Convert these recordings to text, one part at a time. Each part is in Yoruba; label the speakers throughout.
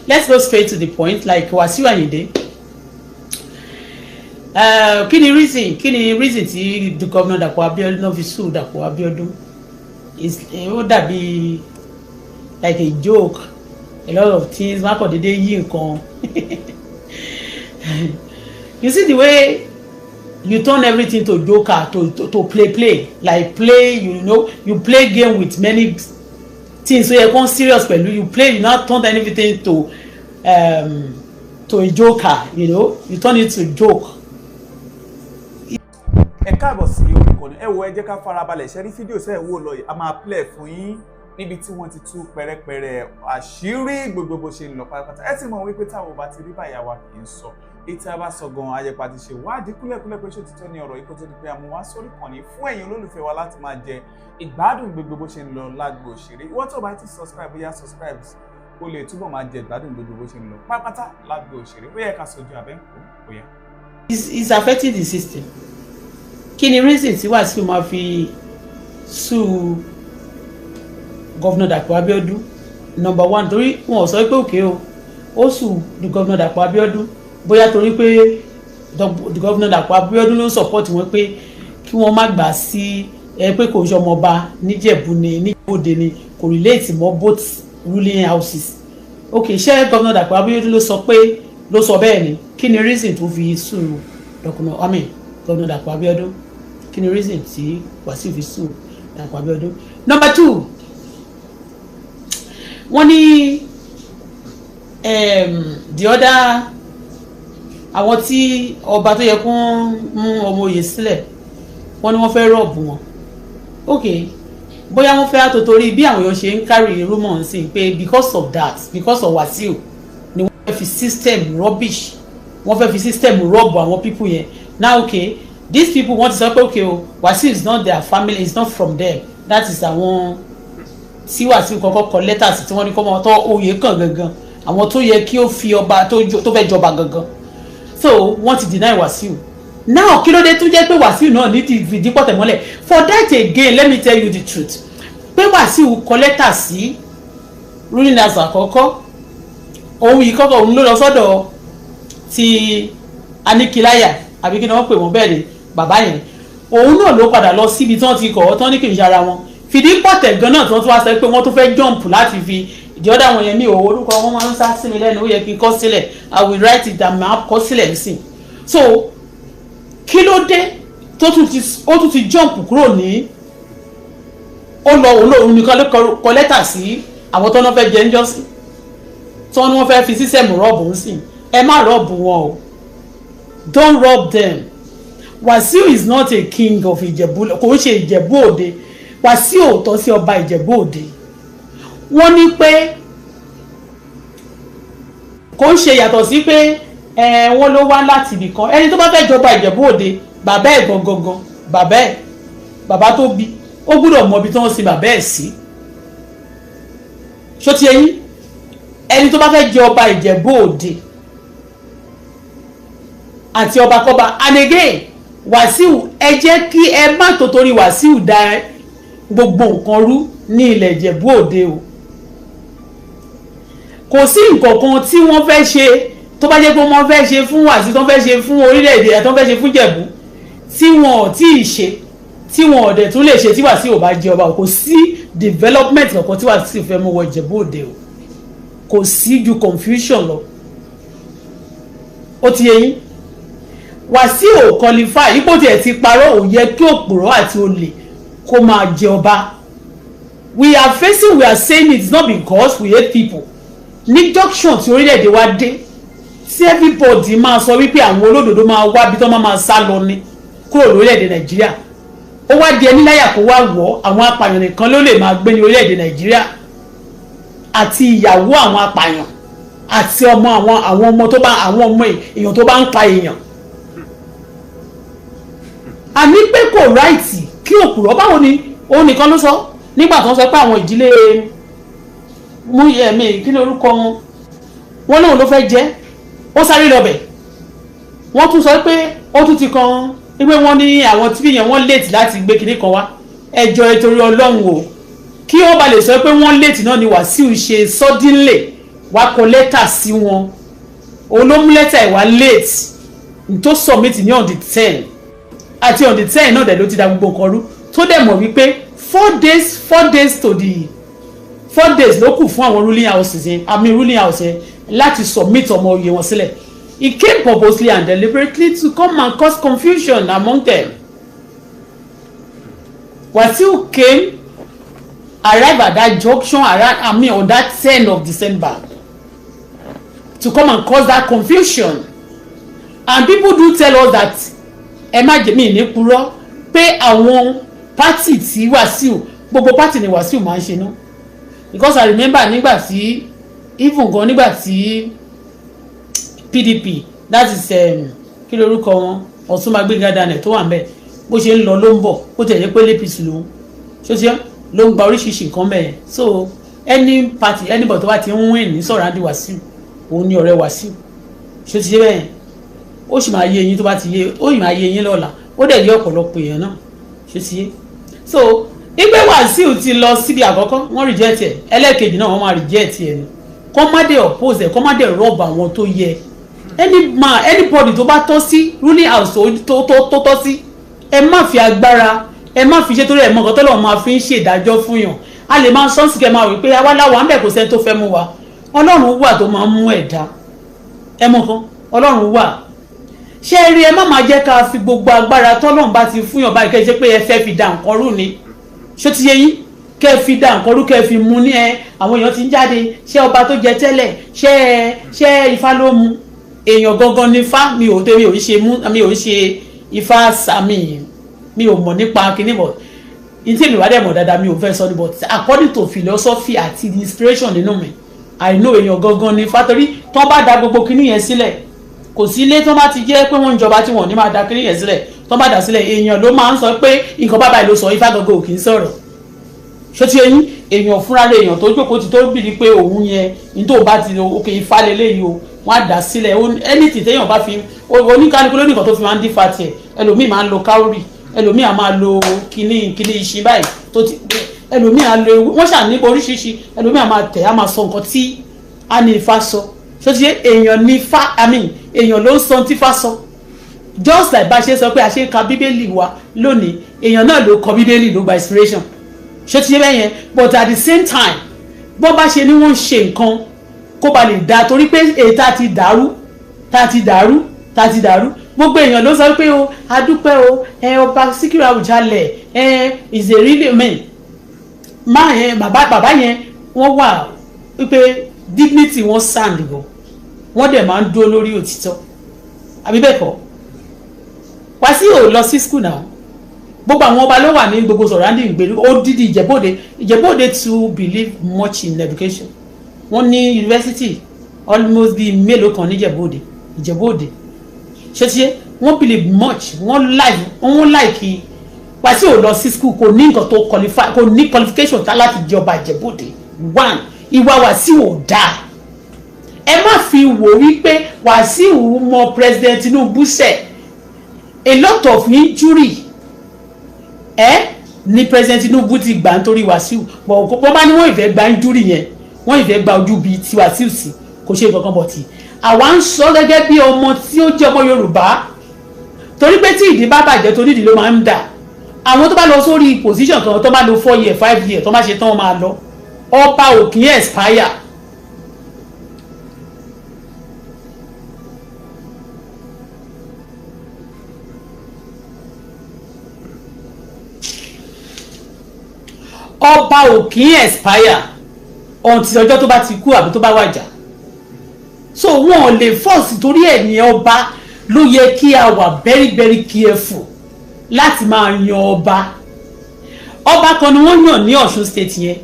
Speaker 1: let's go straight to the point. Like Wasiu Ayinde. Kí ni reason tí the governor Dapo Abiodun no fi sue Dapo Abiodun? Is ó dàbí like a joke. A lot of things. Má kàn dédé yí nǹkan. You see the way you turn everything to joker, to play. Like play, you know, you play game with many things. So you come serious pẹ̀lú you play, you not turn everything to a joker, you know. You turn it to joke.
Speaker 2: Ẹ káàbọ̀ sí orúkọ ni ẹ wo ẹ jẹ́ ká farabalẹ̀ ṣe rí fídíò ṣe wò lọ yìí a máa play fún yín níbi tí wọ́n ti tú pẹ̀rẹ̀pẹ̀rẹ̀ àṣírí gbogbo bó ṣe ń lọ pátápátá ẹ ti mọ̀ wípé táwọn bá ti rí báyà wa kì í sọ ètò àbá sọ gan ayẹpa ti ṣe wádìí kúlẹ̀kúlẹ̀ pé ṣó ti tọ́ ní ọ̀rọ̀ yìí kó tó di pé àmú wá sórí kan ní fún ẹ̀yin olólùfẹ́ wa láti máa jẹ ìgbádùn gbogbo bó ṣe ń lọ lágbo òṣèré ìwọ tó bá ti subscribe bóyá subscribe o lè túbọ̀ máa jẹ ìgbádùn gbogbo bó ṣe ń lọ pátápátá lágbo òṣèré bóyá ká sojú abẹ́ǹkó bóyá.
Speaker 1: It's affecting the system. Kí ni reason tí Wasiu máa fi sue governor Dapo Abiodun? Number one, torí wọn ò sọ pé òkè o ó sue the governor Dapo Abiodun bóyá torí pé the governor Dapo Abiodun ló support wọn pé kí wọ́n má gbà sí pé kò ṣe ọmọọba níjẹ̀bú ni níjẹ̀bú-òde ni kò relate mọ́ both ruling houses. Okay, ṣé governor Dapo Abiodun ló sọ bẹ́ẹ̀ ni? Kí ni reason tó fi sue governor Dapo Abiodun? Kí ni reason tí Wasiu fi sue Dapo Abiodun? Number two, wọ́n ní the other àwọn tí ọba tó yẹ kún mú ọmọ oyè sílẹ̀ wọ́n ní wọ́n fẹ́ rọ̀bù wọn. Okay, bóyá wọ́n fẹ́ àtòtórí bí àwọn èèyàn ṣe ń carry rumor sí pé because of Wasiu ni wọ́n fẹ́ fi system rubbish wọ́n fẹ́ fi system rọ̀bù àwọn people yẹn. Now okay, these people want to say okay o Wasiu is not their family, it's not from them. That is àwọn tí Wasiu kọ́kọ́ kọ letters tí wọ́n ní kọ́ mọ́ tó oyè kan gangan àwọn tó yẹ kí ó fi ọba tó fẹ́ jọba gangan. So wọ́n ti deny Wasiu. Now kí ló dé tó jẹ́ pé Wasiu náà ní ti fìdí pọ̀tẹ̀ mọ́lẹ̀. For that again, let me tell you the truth. Pé Wasiu kọ letter sí ruling house àkọ́kọ́ òun yìí kọ́kọ́ òun ló lọ sọ́dọ̀ ti Anikilaya àbí kí ni wọ́n pè wọ́n bẹ́ẹ̀ ni bàbá yẹn òun náà ló padà lọ síbi tí wọ́n ti kọ̀ ọ́ tán ní kì í ṣara wọn fìdí pọ̀tẹ̀ gan náà tí wọ́n tún wá sọ pé wọ́n tún fẹ́ jump láti fi ìdí ọ̀dà wọn yẹn mi ò orúkọ wọn máa ń sá sí mi lẹ́nu ó yẹ kí n kọ́ sílẹ̀ I will write it down máa kọ́ sílẹ̀ nísìn. So kí ló dé tó tún ti jump kúrò ní ó lọ òun nìkan ló kọ lẹ́tà sí àwọn tó náà fẹ́ jẹ́ ń jọ́sí tí wọ́n ní wọ́n fẹ́ fi sísẹ̀mù rọ́ọ̀bù ń sìn ẹ má rọ́ọ̀bù wọn o don't rob them. Wasiu is not a king of Ìjẹ̀bú kò ń ṣe Ìjẹ̀bú-Òde Wasiu ò tọ́ sí ọba Ìjẹ̀bú-Òde wọ́n ní pé kò ń ṣe yàtọ̀ sí pé wọ́n ló wá láti ibì kan ẹni tó bá fẹ́ jọba Ìjẹ̀bú-Òde bàbá ẹ̀ gangan bàbá tó bí ó gbúdọ̀ mọ ibi tí wọ́n sin bàbá ẹ̀ sí ṣó ti ẹ̀yin ẹni tó bá fẹ́ jẹ ọba Ìjẹ̀bú-Òde àti ọbakọba and again Wasiu ẹ jẹ́ kí ẹ má tó torí Wasiu da gbogbo nǹkan rú ní ilẹ̀ Ìjẹ̀bú-Òde o kò sí nǹkan kan tí wọ́n fẹ́ ṣe tó bá jẹ́ pé wọ́n fẹ́ ṣe fún Wasiu tó fẹ́ ṣe fún orílẹ̀-èdè tó fẹ́ ṣe fún Ìjẹ̀bú tí wọn ò tí ì ṣe tí wọn ò dẹ̀ tún lè ṣe tí Wasiu ò bá jẹ ọba kò sí development kankan tí Wasiu fẹ́ mú wọ Ìjẹ̀bú-Òde o kò sí ju confusion lọ ó ti yé yín Wasiu ò qualify ipò tí ẹ ti parọ́ ò yẹ kí òpùrọ́ àti olè kó máa jẹ ọba. We are saying it's not because we hate people. Ní junction tí orílẹ̀-èdè wa dé tí everybody máa sọ wípé àwọn olódodo máa wá bí tó máa sá lọ ní kúrò lórílẹ̀-èdè Nàìjíríà ó wá di ẹni láyà kó wá wọ̀ àwọn apààyàn nìkan ló lè máa gbé ní orílẹ̀-èdè Nàìjíríà àti ìyàwó àwọn apààyàn àti àwọn ọmọ tó bá àwọn ọmọ èèyàn tó bá ń pa èèyàn. Àní pé kò ráìtì kí òpùrọ́ báwo ni òun nìkan ló sọ nígbà tó ń sọ pé àwọn ìdílé mú ẹ̀mí kí ni orúkọ wọn lóun ló fẹ́ jẹ́ ó sáré lọ́bẹ̀ wọ́n tún sọ pé ó tún ti kan pé wọ́n ní àwọn tí yẹn wọ́n late láti gbé kinní kan wá ẹjọ́ ìtorí Ọlọ́run o kí wọ́n bá lè sọ pé wọ́n late náà ni Wasiu ṣe suddenly wá kọ lẹ́tà sí wọn òun ló mú lẹ́tà ìwà late tó submit ní on the 10 àti on the 10 náà dẹ̀ ló ti da gbogbo nǹkan rú tó dẹ̀ mọ̀ wípé 4 days ló kù fún àwọn ruling houses yẹn ruling house yẹn láti submit ọmọ oyè wọn sílẹ̀. He came purposely and deliberately to come and cause confusion among them. Wasiu came, arrived at that junction on that 10th of December to come and cause that confusion. And people do tell us that ẹ má jẹ́ mi ní purọ́ pé àwọn party tí Wasiu gbogbo party ni Wasiu máa ń ṣe ná. Because I remember nígbà tí even gan nígbà tí PDP that is kí lorúkọ wọn Ọ̀túnmágbéga Daniel tó wà ń bẹ̀ bó ṣe ń lọ ló ń bọ̀ bó tẹ̀lé pé lẹ́pìsì lòun ṣó ti yẹ ló ń gba oríṣiríṣi nǹkan bẹ́ẹ̀ so any party anybody tó bá ti ń win ní sọ̀rọ̀ Wasiu òun ni ọ̀rẹ́ Wasiu ṣó ti yẹ bẹ́ẹ̀ ó sì máa yé eyín tó bá ti yé ó sì máa yé eyín lọ́la ó dẹ̀ yé ọ̀pọ̀lọpọ̀ èèyàn náà ṣó ti yé so ìgbé Wasiu ti lọ síbi àkọ́kọ́ wọ́n reject ẹ̀ ẹlẹ́ẹ̀kejì náà wọ́n máa reject ẹ̀ ni kọ́ má dé oppose ẹ̀ kọ́ má dé rub àwọn tó yẹ anybody tó bá tọ́ sí ruling house tó tọ́ sí ẹ má fi agbára ẹ má fi ṣe torí ẹ̀ mọ́ nǹkan tọ́lọ́ máa fi ń ṣèdájọ́ fún yàn a lè máa sọ́ọ̀sì kẹ́ máa wí pé awáláwa ń bẹ̀ kò sẹ́ni tó fẹ́ mú wa Ọlọ́run wà tó máa ń mú ẹ̀dá ẹ mọ̀ kan Ọlọ́run wà ṣé ẹ rí ẹ má máa jẹ́ ká fi gbogbo agbára tọ́lọ́run bá ti fún yàn báyìí kẹ́ ẹ ṣe pé ẹ fẹ́ fi dà nǹkan rú ni ṣó ti yé yín kẹ́ fi dà nǹkan rú kẹ́ fi mú ní àwọn èèyàn ti ń jáde ṣé ọba tó jẹ tẹ́lẹ̀ ṣé Ifá ló mú èèyàn gangan ní Ifá mi ò ṣe Ifá sàmì mi ò mọ̀ nípa kíní bọ̀ ní tí mi wá dẹ̀ mọ̀ dáadáa mi ò fẹ́ sọ ní but according to philosophy àti inspiration nínú mi I know èèyàn gangan ní Ifá torí tó bá da gbogbo kíní yẹn sílẹ̀ kò sí ilé tó bá ti jẹ́ pé wọ́n ń jọba tí wọ́n ní máa da kíní yẹn sílẹ̀ tó bá dà sílẹ̀ èèyàn ló máa ń sọ pé nǹkan bábà ló sọ Ifá gangan ò kì í sọ̀rọ̀ ṣó ti eyín èèyàn fúnra rẹ̀ èèyàn tó jókòó ti tó bìrì pé òun yẹn ní tó bá ti òkè Ifá lélẹ́yìí o wọ́n á dà sílẹ̀ anything téèyàn bá fi oníkálukú lónìí kan tó fi máa ń dífà tiẹ̀ ẹlòmíì máa ń lo káórì ẹlòmíì á máa lo kíní ìṣin báyìí tó ti ẹlòmíì á lo wọ́n ṣàní oríṣiríṣi ẹlòmíì á máa tẹ̀ á máa sọ nǹkan tí á ní Ifá sọ ṣó ti yé èèyàn ní Ifá èèyàn ló ń sọ tí Ifá sọ just like bá a ṣe sọ pé a ṣe ń ka bíbélì wa lónìí èèyàn náà ló kọ bíbélì ló gba inspiration ṣó ti yé bẹ́ẹ̀ yẹn but at the same time bọ́ bá ṣe ni wọ́n ń ṣe nǹkan kó ba lè da torí pé èyí tá ti dàrú gbogbo èèyàn ló sọ pé o adúpẹ́ o ọba Síkírù Àwùjalẹ̀ is a really man máa yẹn bàbá yẹn wọ́n wà wípé dignity wọn stand gan wọ́n dẹ̀ máa ń dúró lórí òtítọ́ àbí bẹ́ẹ̀ kọ́ Wasiu lọ sí school náà gbogbo àwọn ọba ló wà ní gbogbo surrounding ìgbèríko ó dídì Ìjẹ̀bú-Òde to believe much in education wọ́n ní university almost bíi mélòó kan ní Ìjẹ̀bú-Òde ṣé tiẹ́ wọ́n believe much wọ́n like Wasiu lọ sí school kò ní nǹkan tó qualify kò ní qualification tá láti jọba Ìjẹ̀bú-Òde one ìwà Wasiu ò dáa ẹ má fi wò wípé Wasiu mọ president Tinubu ṣe a lot of injury ní president Tinubu ti gbà nítorí Wasiu bọ̀ wọ́n bá ní wọ́n ìfẹ́ gba injury yẹn wọ́n ìfẹ́ gba ojú bíi ti Wasiu sí kò ṣe kankan bọ̀ tí àwa ń sọ gẹ́gẹ́ bí ọmọ tí ó jẹ́ ọmọ Yorùbá torí pé tí ìdí bá bàjẹ́ torí ìdí ló máa ń dà àwọn tó bá lọ sórí position kan tó bá lọ 4 years 5 years tó bá ṣe tán wọ́n máa lọ ọba ò kì í expire. ọba ò kì í expire until ọjọ́ tó bá ti kú àbí tó bá wàjà so wọn ò lè force torí ẹ̀ ní ọba ló yẹ kí a wà very very careful láti máa yan ọba kan ni wọ́n yàn ní Ọ̀ṣun state yẹn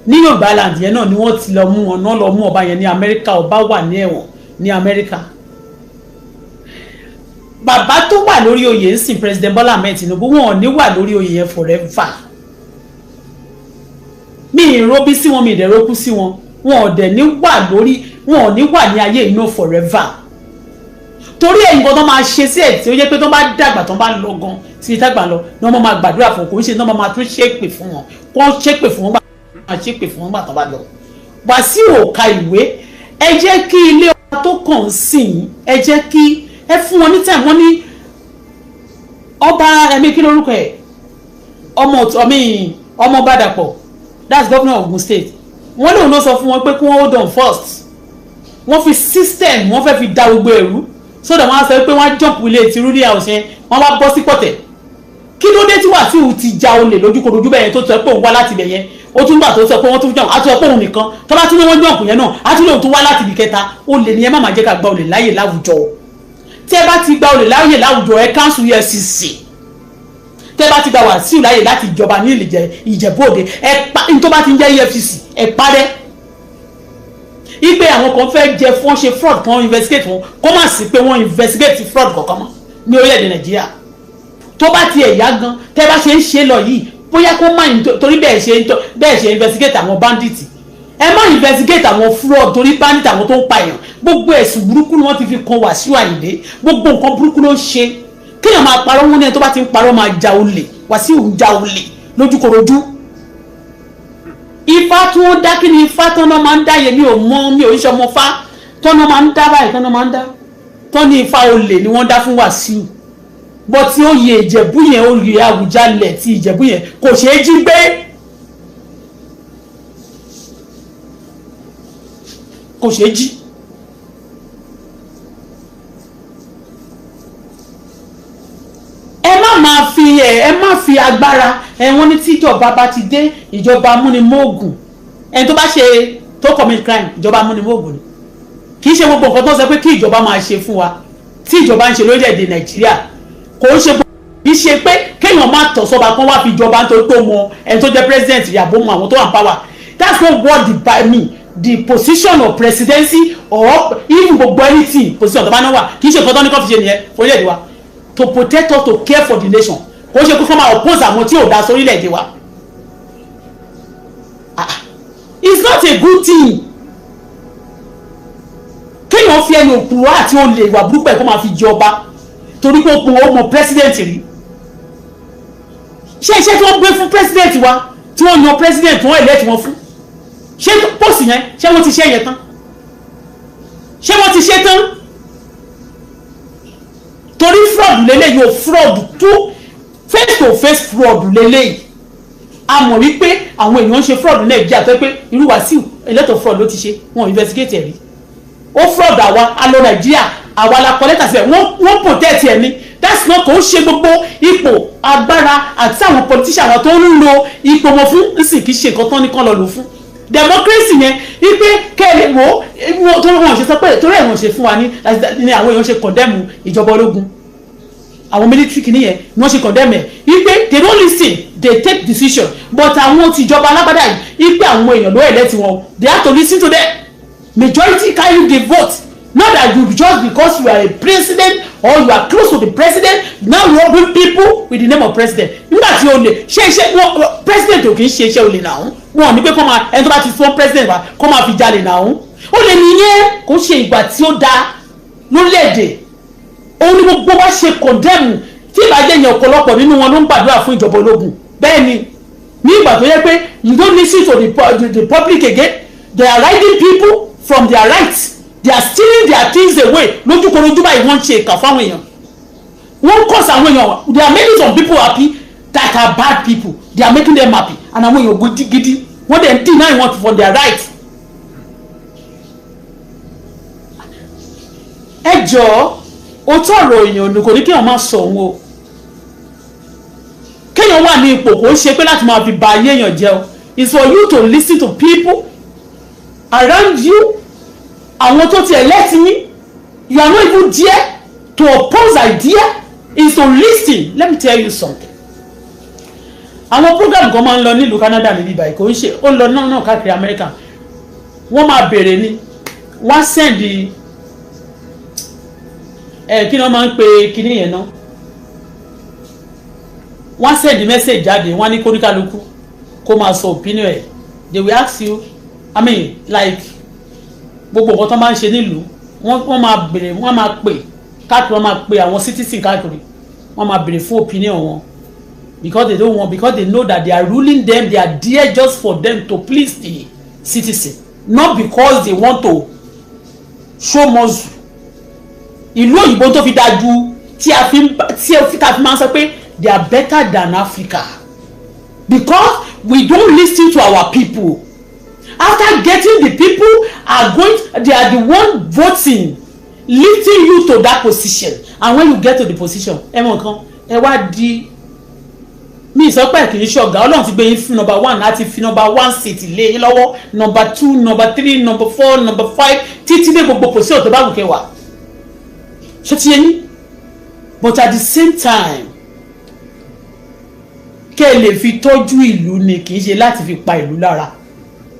Speaker 1: ní Yorùbá land yẹn náà ni wọ́n ti lọ mú wọn náà lọ mú ọba yẹn ní Amẹ́ríkà ọba wà ní ẹ̀wọ̀n ní Amẹ́ríkà bàbá tó wà lórí oyè ń sìn President Bola Ahmed Tinubu wọn ò ní wà lórí oyè yẹn forever mi ìrobí sí wọn mi ìdẹ̀rọ́kú sí wọn wọn ò dẹ̀ ní wà lórí wọn ò ní wà ní ayé inú forever torí ẹ̀yìn kan tó máa ṣe sí ẹ̀ tí ó yẹ pé tó bá dàgbà tó bá lọ gan sí ìtàgbà lọ ní wọ́n máa gbàdúrà fún kò ń ṣe ní wọ́n máa tún ṣépè fún wọn kó ṣépè fún wọn gbà máa ṣépè fún wọn gbà tó bá lọ Wasiu ò ka ìwé ẹ jẹ́ kí ilé ọba tó kàn sìn ẹ jẹ́ kí ẹ fún wọn ní time wọ́n ní ọba ẹ̀mí kí lórúkọ ẹ̀ ọmọ Dapo, that's governor of Ogun State, wọ́n lòun ló sọ fún wọn pé kí wọ́n hold on first, wọ́n fi system wọ́n fẹ́ fi da gbogbo ẹ̀rú so that wọ́n á sọ pé wọ́n á jump ilé ti rúdí house yẹn wọ́n wá bọ́ sí pọ̀tẹ̀. Kí ló dé tí Wasiu ti ja olè lójúkorojú bẹ́ẹ̀ yẹn tó sọ pé òun wá láti ibẹ̀ yẹn ó tún gbà tó sọ pé wọ́n tún jump á tún sọ pé òun nìkan tó bá tún ní wọ́n jump yẹn náà á tún lóun tún wá láti ibi kẹta. Olè ni ẹ má máa jẹ́ ká gba olè láyè láwùjọ. Tẹ́ bá ti gba olè láyè láwùjọ ẹ cancel EFCC. Tẹ́ bá ti gba Wasiu láyè láti ìjọba ní Ìjẹ̀bú-Òde ẹ pa ní tó bá ti ń jẹ́ EFCC ẹ parẹ́. Ipe àwọn kan fẹ́ jẹ fún ṣe fraud kan investigate wọn kó má sí pé wọ́n investigate fraud kankan mọ́ ní orílẹ̀-èdè Nàìjíríà. Tó bá ti ẹ̀yà gan tẹ́ bá ṣe ń ṣe lọ yìí bóyá kó má torí bẹ́ẹ̀ ṣe investigate àwọn bandits ẹ má investigate àwọn fraud torí bandit àwọn tó ń pa èèyàn. Gbogbo ẹ̀sùn burúkú ni wọ́n ti fi kan Wasiu Ayinde, gbogbo nǹkan burúkú ló ń ṣe. Kéèyàn máa parọ́ wọn ní ẹni tó bá ti ń parọ́ máa ja olè. Wasiu ń ja olè lójúkorojú. Ifá tí wọ́n dá kí ni ifá tọ́nà máa ń dá yẹn mi ò ń ṣe ọmọ fá tọ́nà máa ń dá báyìí tọ́nà máa ń dá tọ́ni ifá olè ni wọ́n dá fún Wasiu. Bọ́ tí ó yẹ Ìjẹ̀bú yẹn ó yẹ Awùjalẹ̀ tí Ìjẹ̀bú yẹn kò ṣeé jí gbé. Kò ṣeé jí. Ẹ má fi agbára wọ́n ní tí ìjọba bá ti dé ìjọba amúnimóògùn ẹni tó bá ṣe tó commit crime ìjọba amúnimóògùn ni. Kì í ṣe gbogbo nǹkan tó sọ pé kí ìjọba máa ṣe fún wa tí ìjọba ń ṣe lórílẹ̀-èdè Nàìjíríà kò ń ṣe kì í ṣe pé kéèyàn má tọ̀ sọ́ba kan wá fi ìjọba nítorí pé mọ ẹni tó jẹ́ president ìyàbọ̀ mọ àwọn tó wà ní power. That's not what the position of presidency or even gbogbo anything position tó bá náà wà kì í ṣe nǹkan tó ní kó fi ṣe nìyẹn orílẹ̀-èdè wa to protect us to care for the nation kò ṣe kó máa oppose àwọn tí ò dá sórílẹ̀-èdè wa. It's not a good thing kéèyàn fi ẹni òkúrò àti olè ìwà burúkú ẹ̀ kó máa fi jẹ ọba torí pé ó mọ president rí. Ṣé iṣẹ́ tí wọ́n gbé fún president wa tí wọ́n yan president wọ́n elect wọn fún ṣé post yẹn ṣé wọ́n ti ṣe yẹn tán ṣé wọ́n ti ṣe tán torí fraud lélẹ́yìí o fraud tó face to face fraud lélẹ́yìí a mọ̀ wípé àwọn èèyàn ń ṣe fraud ní Nàìjíríà tó pé irú Wasiu elétò fraud ló ti ṣe wọn investigate ẹ̀ rí ó fraud àwa alọ Nàìjíríà àwa la kọ́lẹ́tà síbẹ̀ wọ́n protect ẹ̀ ní that's not kò ń ṣe gbogbo ipò agbára àti àwọn politician àwọn tó ń lo ipò wọn fún nsìn kì í ṣe nǹkan tán ní kán lọ lò fún democracy yẹn wípé kẹ́lẹ́ wo tó wọ́n ṣe sọ pé torí ẹ̀ wọ́n ṣe fún wa ní àwọn èèyàn ṣe condemn ìjọba ológun àwọn military kìíní yẹn ni wọ́n ṣe condemn ẹ̀ wípé they don't listen they take decision but àwọn tìjọba alágbádá yìí wípé àwọn èèyàn ló elect wọn they have to listen to them majority carry the vote not that you just because you are a president or you are close to the president now you bring people with the name of president nígbà tí o lè ṣe iṣẹ́ wọn president ò kì í ṣe iṣẹ́ olè náà wọn ní pé kọ́ máa ẹni tó bá ti fún president wa kọ́ máa fi jalè náà ó lè nìyẹn kò ṣe ìgbà tí ó dáa lórílẹ̀‐èdè òun ni gbogbo wa ṣe condemn tí ìbàjẹ́ yẹn ọ̀pọ̀lọpọ̀ nínú wọn ló ń gbàdúrà fún ìjọba ológun bẹ́ẹ̀ ni ní ìgbà tó yẹ pé you don't listen to the public again they are riding people from their rights they are stealing their things away lójúkorojú báyìí wọ́n ń ṣe ìkà fáwọn èèyàn wọ́n cause àwọn èèyàn they are making some people happy that are bad people they are making them happy and àwọn èèyàn gidi wọ́n dey deny wọn for their rights. ẹ jọ̀ọ́ òótọ́ ọ̀rọ̀ èèyàn kò ní kéèyàn máa sọ òun o kéèyàn wà ní ipò kò ń ṣe pé láti máa fi ba ayé èèyàn jẹ́ o it's for you to listen to people around you àwọn tó ti elect yín you are not even there to oppose idea is to listen. Let me tell you something àwọn program kan máa ń lọ nílùú Canada níbi ìbàyí kò ń ṣe ó lọ náà káàkiri America wọ́n máa bèrè ni wọ́n send kí ni wọ́n máa ń pe kíní yẹn náà wọ́n send message jáde wọ́n ní kóníkálukú kó máa sọ opinion ẹ̀ they will ask you I mean like gbogbo nǹkan tó máa ń ṣe nílùú wọ́n máa bèrè wọ́n máa pè káàkiri wọ́n máa pè àwọn citizen káàkiri wọ́n máa bèrè fún opinion wọn because they don't want because they know that they are ruling them they are there just for them to please the citizen not because they want to show muscle ìlú òyìnbó tó fi dájú tí a fi máa ń sọ pé they are better than Africa because we don't listen to our people. After getting the people they are the one voting, lifting you to that position, and when you get to the position ẹ mọ̀ nǹkan ẹ wá di mi sọ pé kì í ṣọ̀gá Ọlọ́run ti gbé yín fún number 1 láti fi number 1 seat lé yín lọ́wọ́ number 2 number 3 number 4 number 5 títí dé gbogbo position tó bá wù kẹwàá ṣé ti yé yín but at the same time kẹ́ ẹ lè fi tọ́jú ìlú ni kì í ṣe láti fi pa ìlú lára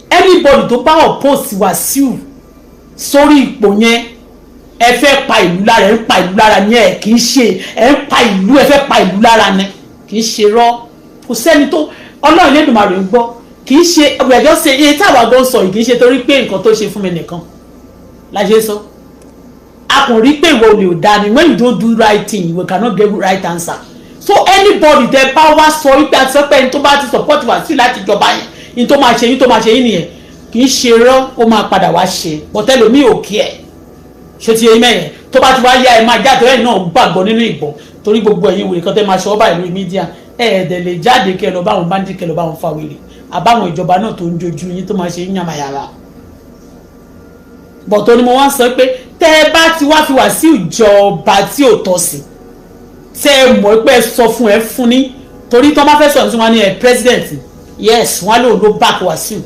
Speaker 1: anybody tó bá oppose Wasiu sórí ipò yẹn ẹ fẹ́ pa ìlú lára ẹ ń pa ìlú lára ni ẹ kì í ṣe ẹ ń pa ìlú ẹ fẹ́ pa ìlú lára ni kì í ṣe rọ́ kò sẹ́ni tó Ọlọ́run Elédùmarè ń gbọ́ kì í ṣe ẹjọ́ ṣe iye táwa gan sọ yìí kì í ṣe torí pé nǹkan tó ṣe fún mi nìkan la ṣe sọ a kò rí pé ìwọ olè ò dá ni when you don't do right thing you cannot get right answer so anybody tẹ bá wá sọ wípé àti sọ pé ẹni tó bá ti support Wasiu láti jọba yẹn ní tó máa ṣe yín tó máa ṣe yín nìyẹn kì í ṣe rọ́ ó máa padà wá ṣe bọ́tẹ́lómi ò kí ẹ̀ ṣe ti yẹn mẹ́yẹn tó bá ti wá yá ẹ máa jáde ẹ̀yìn náà gbàgbọ́ nínú ìbọn torí gbogbo ẹ̀yin wèrè kan tẹ́ máa ṣọ́ ọ́ báyìí lórí mídíà ẹ̀ẹ́dẹ̀ lè jáde kẹ́ lọ báwọn báńdì kẹ́ lọ báwọn fa wèrè àbáwọn ìjọba náà tó ń jojú yín tó máa ṣe yín yàmàyàmà bọ̀tọ́ ni mo wá sọ pé tẹ́ ẹ bá ti wá fi Wasiu ìjọba tí ò tọ́ sí tẹ́ ẹ mọ̀ pé ẹ sọ fún ẹ fún ní torí tó bá fẹ́ sọ̀rọ̀ sí wọn ní ẹ president yes wọn lòun ló back Wasiu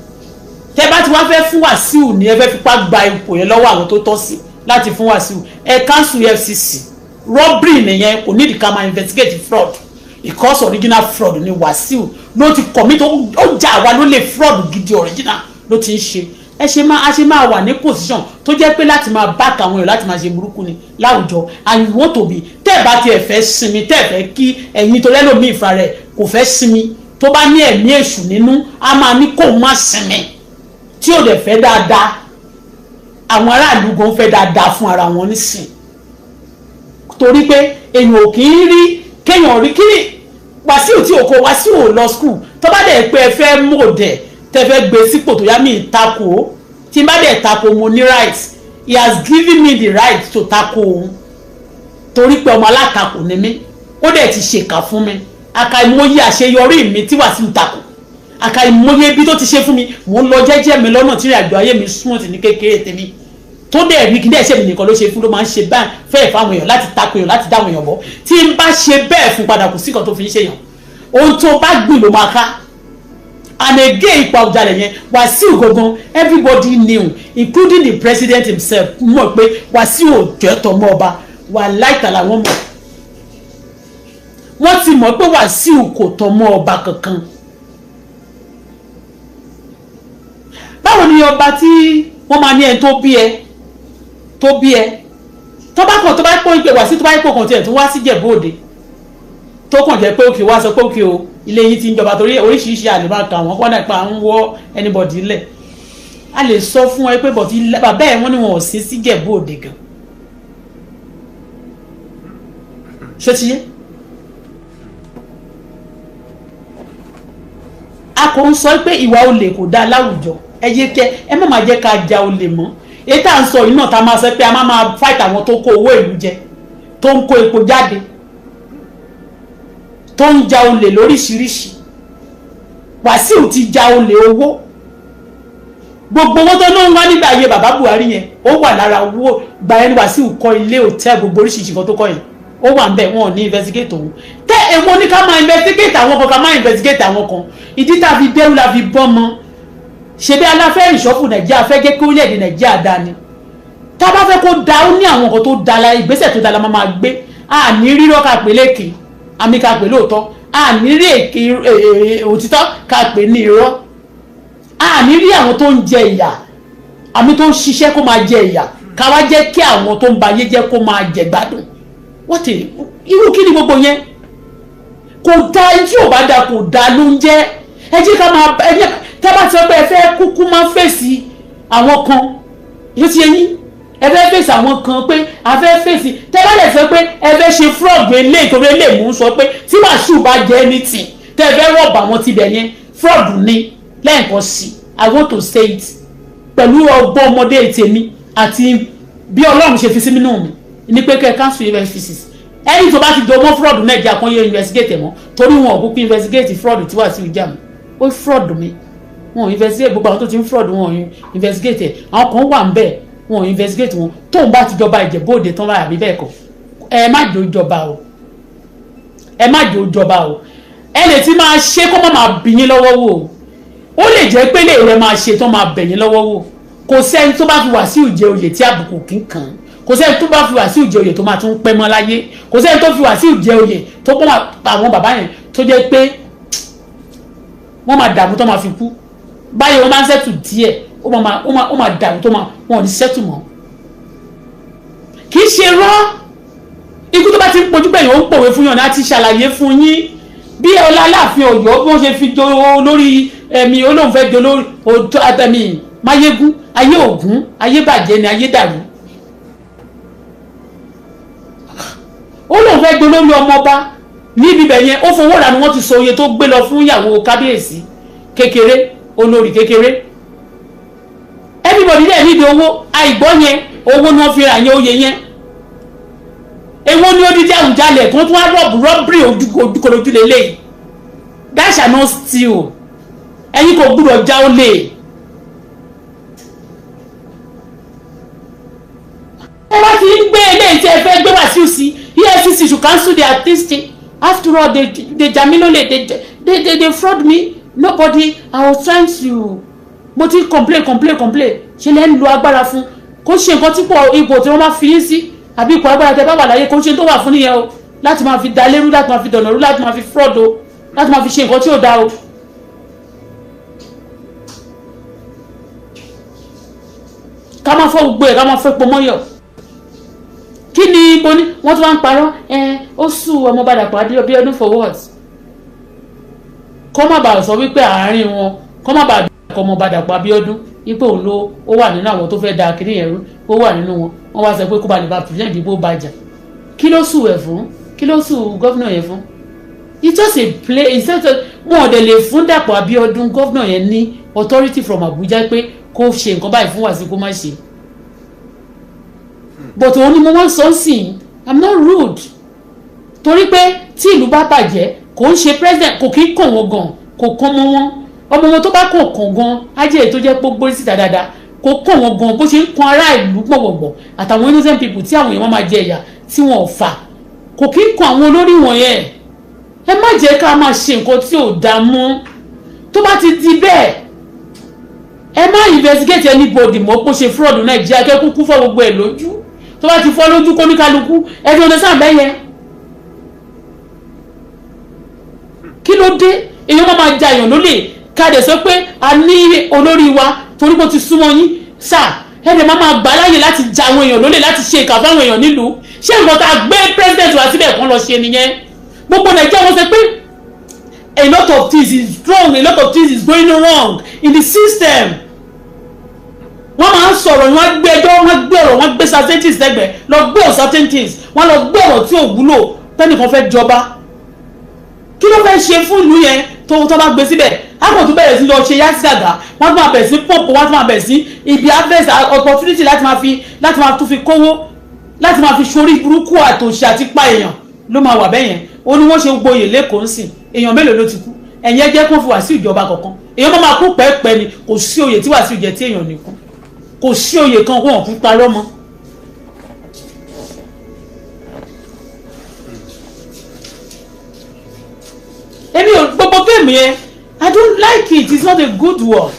Speaker 1: tẹ́ bá ti wá fẹ́ fún Wasiu ní ẹ fẹ́ fipá gba ipò yẹn lọ́wọ́ àwọn tó tọ́ sí láti fún Wasiu ẹ cancel FCC robbery nìyẹn kò nídìí ká máa investigate fraud because original fraud ni Wasiu ló ti commit ó jà wá ló lè fraud gidi original ló ti ń ṣe a ṣe máa wà ní position tó jẹ́ pé láti máa back àwọn èèyàn láti máa ṣe burúkú ni láwùjọ and you want to be tẹ́ bá tiẹ̀ fẹ́ sinmi tẹ́ fẹ́ kí ẹ̀yin tó lẹ́lòmíì ìfra rẹ̀ kò fẹ́ sinmi tó bá ní ẹ̀mí èṣù nínú a máa ní kó má sinmi tí ò dẹ̀ fẹ́ dáadáa àwọn aráàlú gan fẹ́ dáadáa fún ara wọn nísìn torí pé èèyàn ò kì í rí kéèyàn rí kí Wasiu tí òkò Wasiu ò lọ school tó bá dẹ̀ pé ẹ fẹ́ mọ̀ọ́dẹ̀ tẹ́ fẹ́ gbé sípò tó yá mi ìtakò tí n bá dẹ̀ takò mo ní right he has given me the right to takò òun torí pé ọmọ alátakò ni mí ó dẹ̀ ti ṣèkà fún mi àkàìmọye àṣeyọrí mi tí Wasiu takò àkàìmọye bí tó ti ṣe fún mi mò ń lọ jẹ́jẹ́ mi lọ́nà tí ìrìnàjò ayé mi smooth ní kékeré tèmi tó dẹ̀ rí kí dẹ̀ ṣe mi nìkan ló ṣe fún ló máa ń ṣe báyìí fẹ́ẹ̀ fáwọn èèyàn láti takò èèyàn láti dáwọn èèyàn bọ́ tí n bá ṣe bẹ́ẹ̀ fún padà kò sí kan tó fi ń ṣèyàn ohun tó bá gbìn ló máa ká and again ipa Awujale yẹn Wasiu gangan everybody knew including the president himself mọ̀ pé Wasiu ò jẹ́ tọmọ ọba wà láìtàlà wọn mọ̀ wọ́n ti mọ̀ pé Wasiu kò tọmọ ọba kankan báwo ni ọba tí wọ́n máa ní ẹni tó bí ẹ tó bá pọ̀ ìpè Wasiu tó bá pọ̀ kàn tiẹ̀ tó wá sí Ìjẹ̀bú Òde tó kàn jẹ́ pé òkè wá sọ pé òkè o ilé yìí ti ń jọba torí oríṣiríṣi àlè máa kà wọ́n kọ́nà pa ń wọ́ anybody lẹ̀ a lè sọ fún ẹ pé bọ̀tí bàbá ẹ̀ wọ́n ní wọn ò sí sí Ìjẹ̀bú Òde gan ṣé ti yé a kò ń sọ pé ìwà olè kò dáa láwùjọ ẹ má máa jẹ́ ká ja olè mọ́ èyí tá à ń sọ yìí náà tá a máa sọ pé a máa fight àwọn tó kó owó ìlú jẹ tó ń kó epo jáde tó ń ja olè lóríṣiríṣi Wasiu ti ja olè owó gbogbo owó tó náà ń wá nígbà ayé bàbá Buhari yẹn ó wà lára owó gba ẹni Wasiu kọ́ ilé hòtẹ́ẹ̀lì gbogbo oríṣiríṣi kan tó kọ́ yẹn ó wà ń bẹ̀ wọn ò ní investigate òun tẹ èwo ní ká máa investigate àwọn kan ká máa investigate àwọn kan ìdí tá a fi bẹ́rù la fi bọ́ mọ́ ṣe bí aláfẹ́ ìṣọ́fù Nàìjíríà fẹ́ jẹ́ kí orílẹ̀-èdè Nàìjíríà dá ni tá a bá fẹ́ kó da ó ní àwọn nǹkan tó da la ìgbésẹ̀ tó da la máa gbé a ní rírọ́ ká pè lékè àmì ká pè lóòótọ́ a ní rí èké òtítọ́ ká pè ní irọ́ a ní rí àwọn tó ń jẹ ìyà àmì tó ń ṣiṣẹ́ kó máa jẹ ìyà ká wá jẹ́ kí àwọn tó ń ba ayé jẹ́ kó máa jẹ gbádùn wọ́n ti irú kí ni gbogbo yẹn kò da tí ò bá da kò da ló ń jẹ́ ẹ jẹ́ ká máa ẹ jẹ́ tẹ́ bá ti sọ pé ẹ fẹ́ kúkú máa fèsì àwọn kan yóò ti yẹn ẹ fẹ́ fèsì àwọn kan pé a fẹ́ fèsì tẹ́ bá lè sọ pé ẹ fẹ́ ṣe fraud eléyìí torí eléyìí mú sọ pé tí Wasiu bá jẹ́ anything tẹ́ ẹ fẹ́ rọ̀bà wọn ti bẹ̀ yẹn fraud ni lẹ́ẹ̀kan sí I want to say it pẹ̀lú ọgbọ́n ọmọdé tèmi àti bí Ọlọ́run ṣe fi sí nínú mi ní pé kẹ́ cancel efcc ẹni tó bá ti dọmọ fraud Nàìjíríà kan yẹ investigate mọ́ torí wọn ò kúkú investigate fraud tí Wasiu jam ó fraud mi wọn investigate gbogbo àwọn tó ti ń fraud wọn investigate àwọn kan wà ń bẹ̀ wọn investigate wọn tóun bá ti jọba Ìjẹ̀bú-Òde tán láyà bí bẹ́ẹ̀ kọ́ ẹ má jò jọba o ẹ má jò jọba o ẹ lè ti máa ṣe kó má máa bì yín lọ́wọ́ wò ó lè jẹ́ pé lè rẹ máa ṣe tán máa bẹ̀ yín lọ́wọ́ wò kò sẹ́ni tó bá fi Wasiu jẹ oyè tí àbùkù kì í kàn kò sẹ́ni tó bá fi Wasiu jẹ oyè tó máa tún pẹ́ mọ́ láyé kò sẹ́ni tó fi Wasiu jẹ oyè tó kọ́ àwọn bàbá yẹn tó jẹ́ pé wọ́n máa dààmú tó máa fi kú báyìí wọ́n máa ń sẹ́tù díẹ̀ ó máa dààmú tó máa wọn ò ní sẹ́tù mọ́ kì í ṣe rán ikú tó bá ti ń pojú bẹ́ẹ̀ yóò ń pòwe fún yàn láti ṣàlàyé fún yín bí ọlá Aláàfin Ọ̀yọ́ bí wọ́n ṣe fi jo lórí ẹ̀mí olóhùn fẹ́ jo lórí àtẹ̀mí Máyégún ayé Ògún ayé bàjẹ́ ni ayé dàrú olóhùn fẹ́ jo lórí ọmọọba níbi bẹ̀ yẹn ó fowó rà ni wọ́n ti sọ iye tó gbé lọ fún ìyàwó kábíyèsí kékeré olórí kékeré everybody dẹ̀ níbi owó àìgbọ́ yẹn owó ni wọ́n fi rà yẹn oyè yẹn èwo ni ó dídí Àwùjalẹ̀ kan tún wá rọ́bìrì ojúkòlójú lélẹ̀ that shall not steal ẹ̀yin kò gbúdọ̀ já ó lè. ẹ bá ti ń gbé eléyìí tí ẹ fẹ́ gbé Wasiu sí EFCC should cancel their testing after all they jamilole they fraud me nobody I was trying to mo ti complain ṣe lẹ́ ń lo agbára fún kó ṣe nǹkan tí ipò tí wọ́n máa fi yín sí àbí ipò agbára tẹ bá wà láyé kó ṣe tó wà fún nìyẹn o láti máa fi da lérú láti máa fi dọ̀nà rú láti máa fi fraud o láti máa fi ṣe nǹkan tí ò dáa o. ká máa fọ́ gbogbo ẹ̀ ká máa fẹ́ pọ̀ mọ́yọ̀ kí ni ibo ni wọ́n tún wá ń parọ́ ó sùn ọmọọba Dàpọ̀ Abíọ́dún for what kọ́ má bàa sọ wípé àárín wọn kọ́ má bàa kọ́ ọmọọba Dàpọ̀ Abíọ́dún ipò òun ló ó wà nínú àwọn tó fẹ́ da kiri yẹn rú ó wà nínú wọn wọ́n wá sọ pé kó ba lè ba president ìbò bàjà kí ló sùn ẹ̀ fún kí ló sùn gọ́vnà yẹn fún it's just a play instead of wọn ò dẹ̀ lè fún Dàpọ̀ Abíọ́dún gọ́vnà yẹn ní authority from Abuja pé kó ṣe nǹkan báyìí fún Wasiu kó má ṣe but òun ni mo wọ́n sọ sí i I'm not rude torí pé tí ìlú bá bàjẹ́ kò ń ṣe president kò kí ń kàn wọ́n gan kò kàn mọ́ wọn ọmọ wọn tó bá kàn gan ajé tó jẹ́ pé gbórí síta dáadáa kò kàn wọ́n gan bó ṣe ń kan ará ìlú gbọ̀gbọ̀gbọ̀ àtàwọn innocent people tí àwọn èèyàn máa jẹ ìyà tí wọn ò fà kò kí ń kan àwọn olórí wọ̀nyẹn ẹ má jẹ́ ká máa ṣe nǹkan tí ò dá mọ́ tó bá ti di bẹ́ẹ̀ ẹ má investigate anybody mọ́ bó ṣe fraud Nàìjíríà kẹ́ kúkú fọ́ gbogbo ẹ̀ lójú tó bá ti fọ́ lójú kó ní kálukú ẹ fi ọdẹ sáà bẹ́yẹn kí ló dé èèyàn máa ja èèyàn lólè ká dẹ̀ sọ pé a ní olórí wa torí bó ti súnmọ́ yín sáà ẹ̀rẹ̀ máa gbà láàyè láti ja àwọn èèyàn lólè láti ṣe ìkà fáwọn èèyàn nílùú ṣé nǹkan tá a gbé president wa síbẹ̀ kan lọ ṣe nìyẹn gbogbo Nàìjíríà wọ́n sọ pé a lot of things is wrong a lot of things is going wrong in the system wọ́n máa ń sọ̀rọ̀ wọ́n gbé ẹjọ́ wọ́n gbé ọ̀rọ̀ wọ́n gbé certainties lẹ́gbẹ̀ẹ́ lọ gbé certainties wọ́n lọ gbé ọ̀rọ̀ tí ò wúlò tẹ́nìkan fẹ́ jọba kí ló fẹ́ ṣe fún ìlú yẹn tó bá gbé síbẹ̀ àpò tó bẹ̀rẹ̀ sí lọ ṣe yá sí gàgà wọ́n tún máa bẹ̀rẹ̀ sí pọ̀pọ̀ wọ́n tún máa bẹ̀rẹ̀ sí ibi harvest opportunity láti máa tún fi kówó láti máa fi sórí burúkú àtòṣì àti pa èèyàn ló máa wà bẹ́yẹn ó ní wọ́n ṣe gboyè lẹ́kọ̀ọ́ ńsìn èèyàn mélòó ló ti kú ẹ̀yìn ẹjẹ́ kó fi Wasiu ìjọba kankan èèyàn máa kú pẹ́ẹ́pẹ́ ni kò sí oyè tí Wasiu jẹ tí èèyàn nìkan kò sí oyè kan wọn kú parọ́ mọ́. èmi ò gbogbo fíìmù yẹn I don't like it it's not a good word.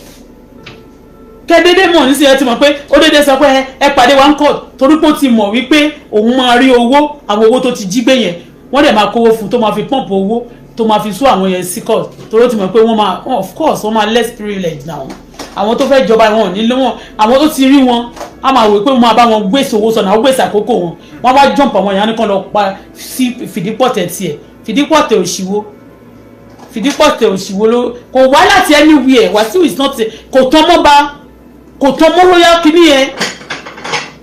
Speaker 1: kẹ́dédé mọ̀ ní sí ẹ ti mọ̀ pé ó dédé sọ pé ẹ pàdé wa ń kọ̀ torí pé ó ti mọ̀ wípé òun máa rí owó àwọn owó tó ti jí gbé yẹn wọ́n dẹ̀ máa kówó fún tó máa fi pọ́ǹpù owó tó máa fi sún àwọn yẹn sí court torí ó ti mọ̀ pé wọ́n máa of course wọ́n máa less privilege náà àwọn tó fẹ́ jọba wọn nílé wọn àwọn tó ti rí wọn a máa wò pé wọ́n máa bá wọn gbèsè owó sọ̀nà àwọn gbèsè àkókò wọn wọ́n wá jump àwọn èèyàn nìkan lọ pa sí fìdípọ̀tẹ̀ tiẹ̀ fìdípọ̀tẹ̀ òṣìwò ló kò wá láti anywhere Wasiu is not kò tán mọ́ royal kìíní yẹn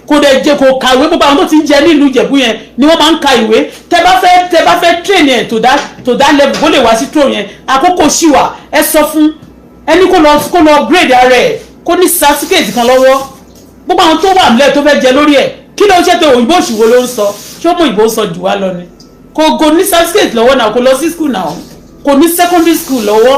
Speaker 1: kò dẹ̀ jẹ́ kò kàwé gbogbo àwọn tó ti ń jẹ nílùú Ìjẹ̀bú yẹn ni wọ́n máa ń ka ìwé tẹ́ bá fẹ́ train yẹn to that level kó lè wá sí throne yẹn àkókò ṣìwà ẹ sọ fún ẹni kó lọ grade ara ẹ̀ kó ní certificate kan lọ́wọ́ gbogbo àwọn tó wà nílẹ̀ tó fẹ́ jẹ lórí ẹ̀ kí ló ń ṣe tó òyìnbó òṣùwò ló ń sọ ṣé ọmọ òyìnbó sọ jù wá lọ ni kò ní certificate lọ́wọ́ náà kò lọ sí school náà kò ní secondary school lọ́wọ́.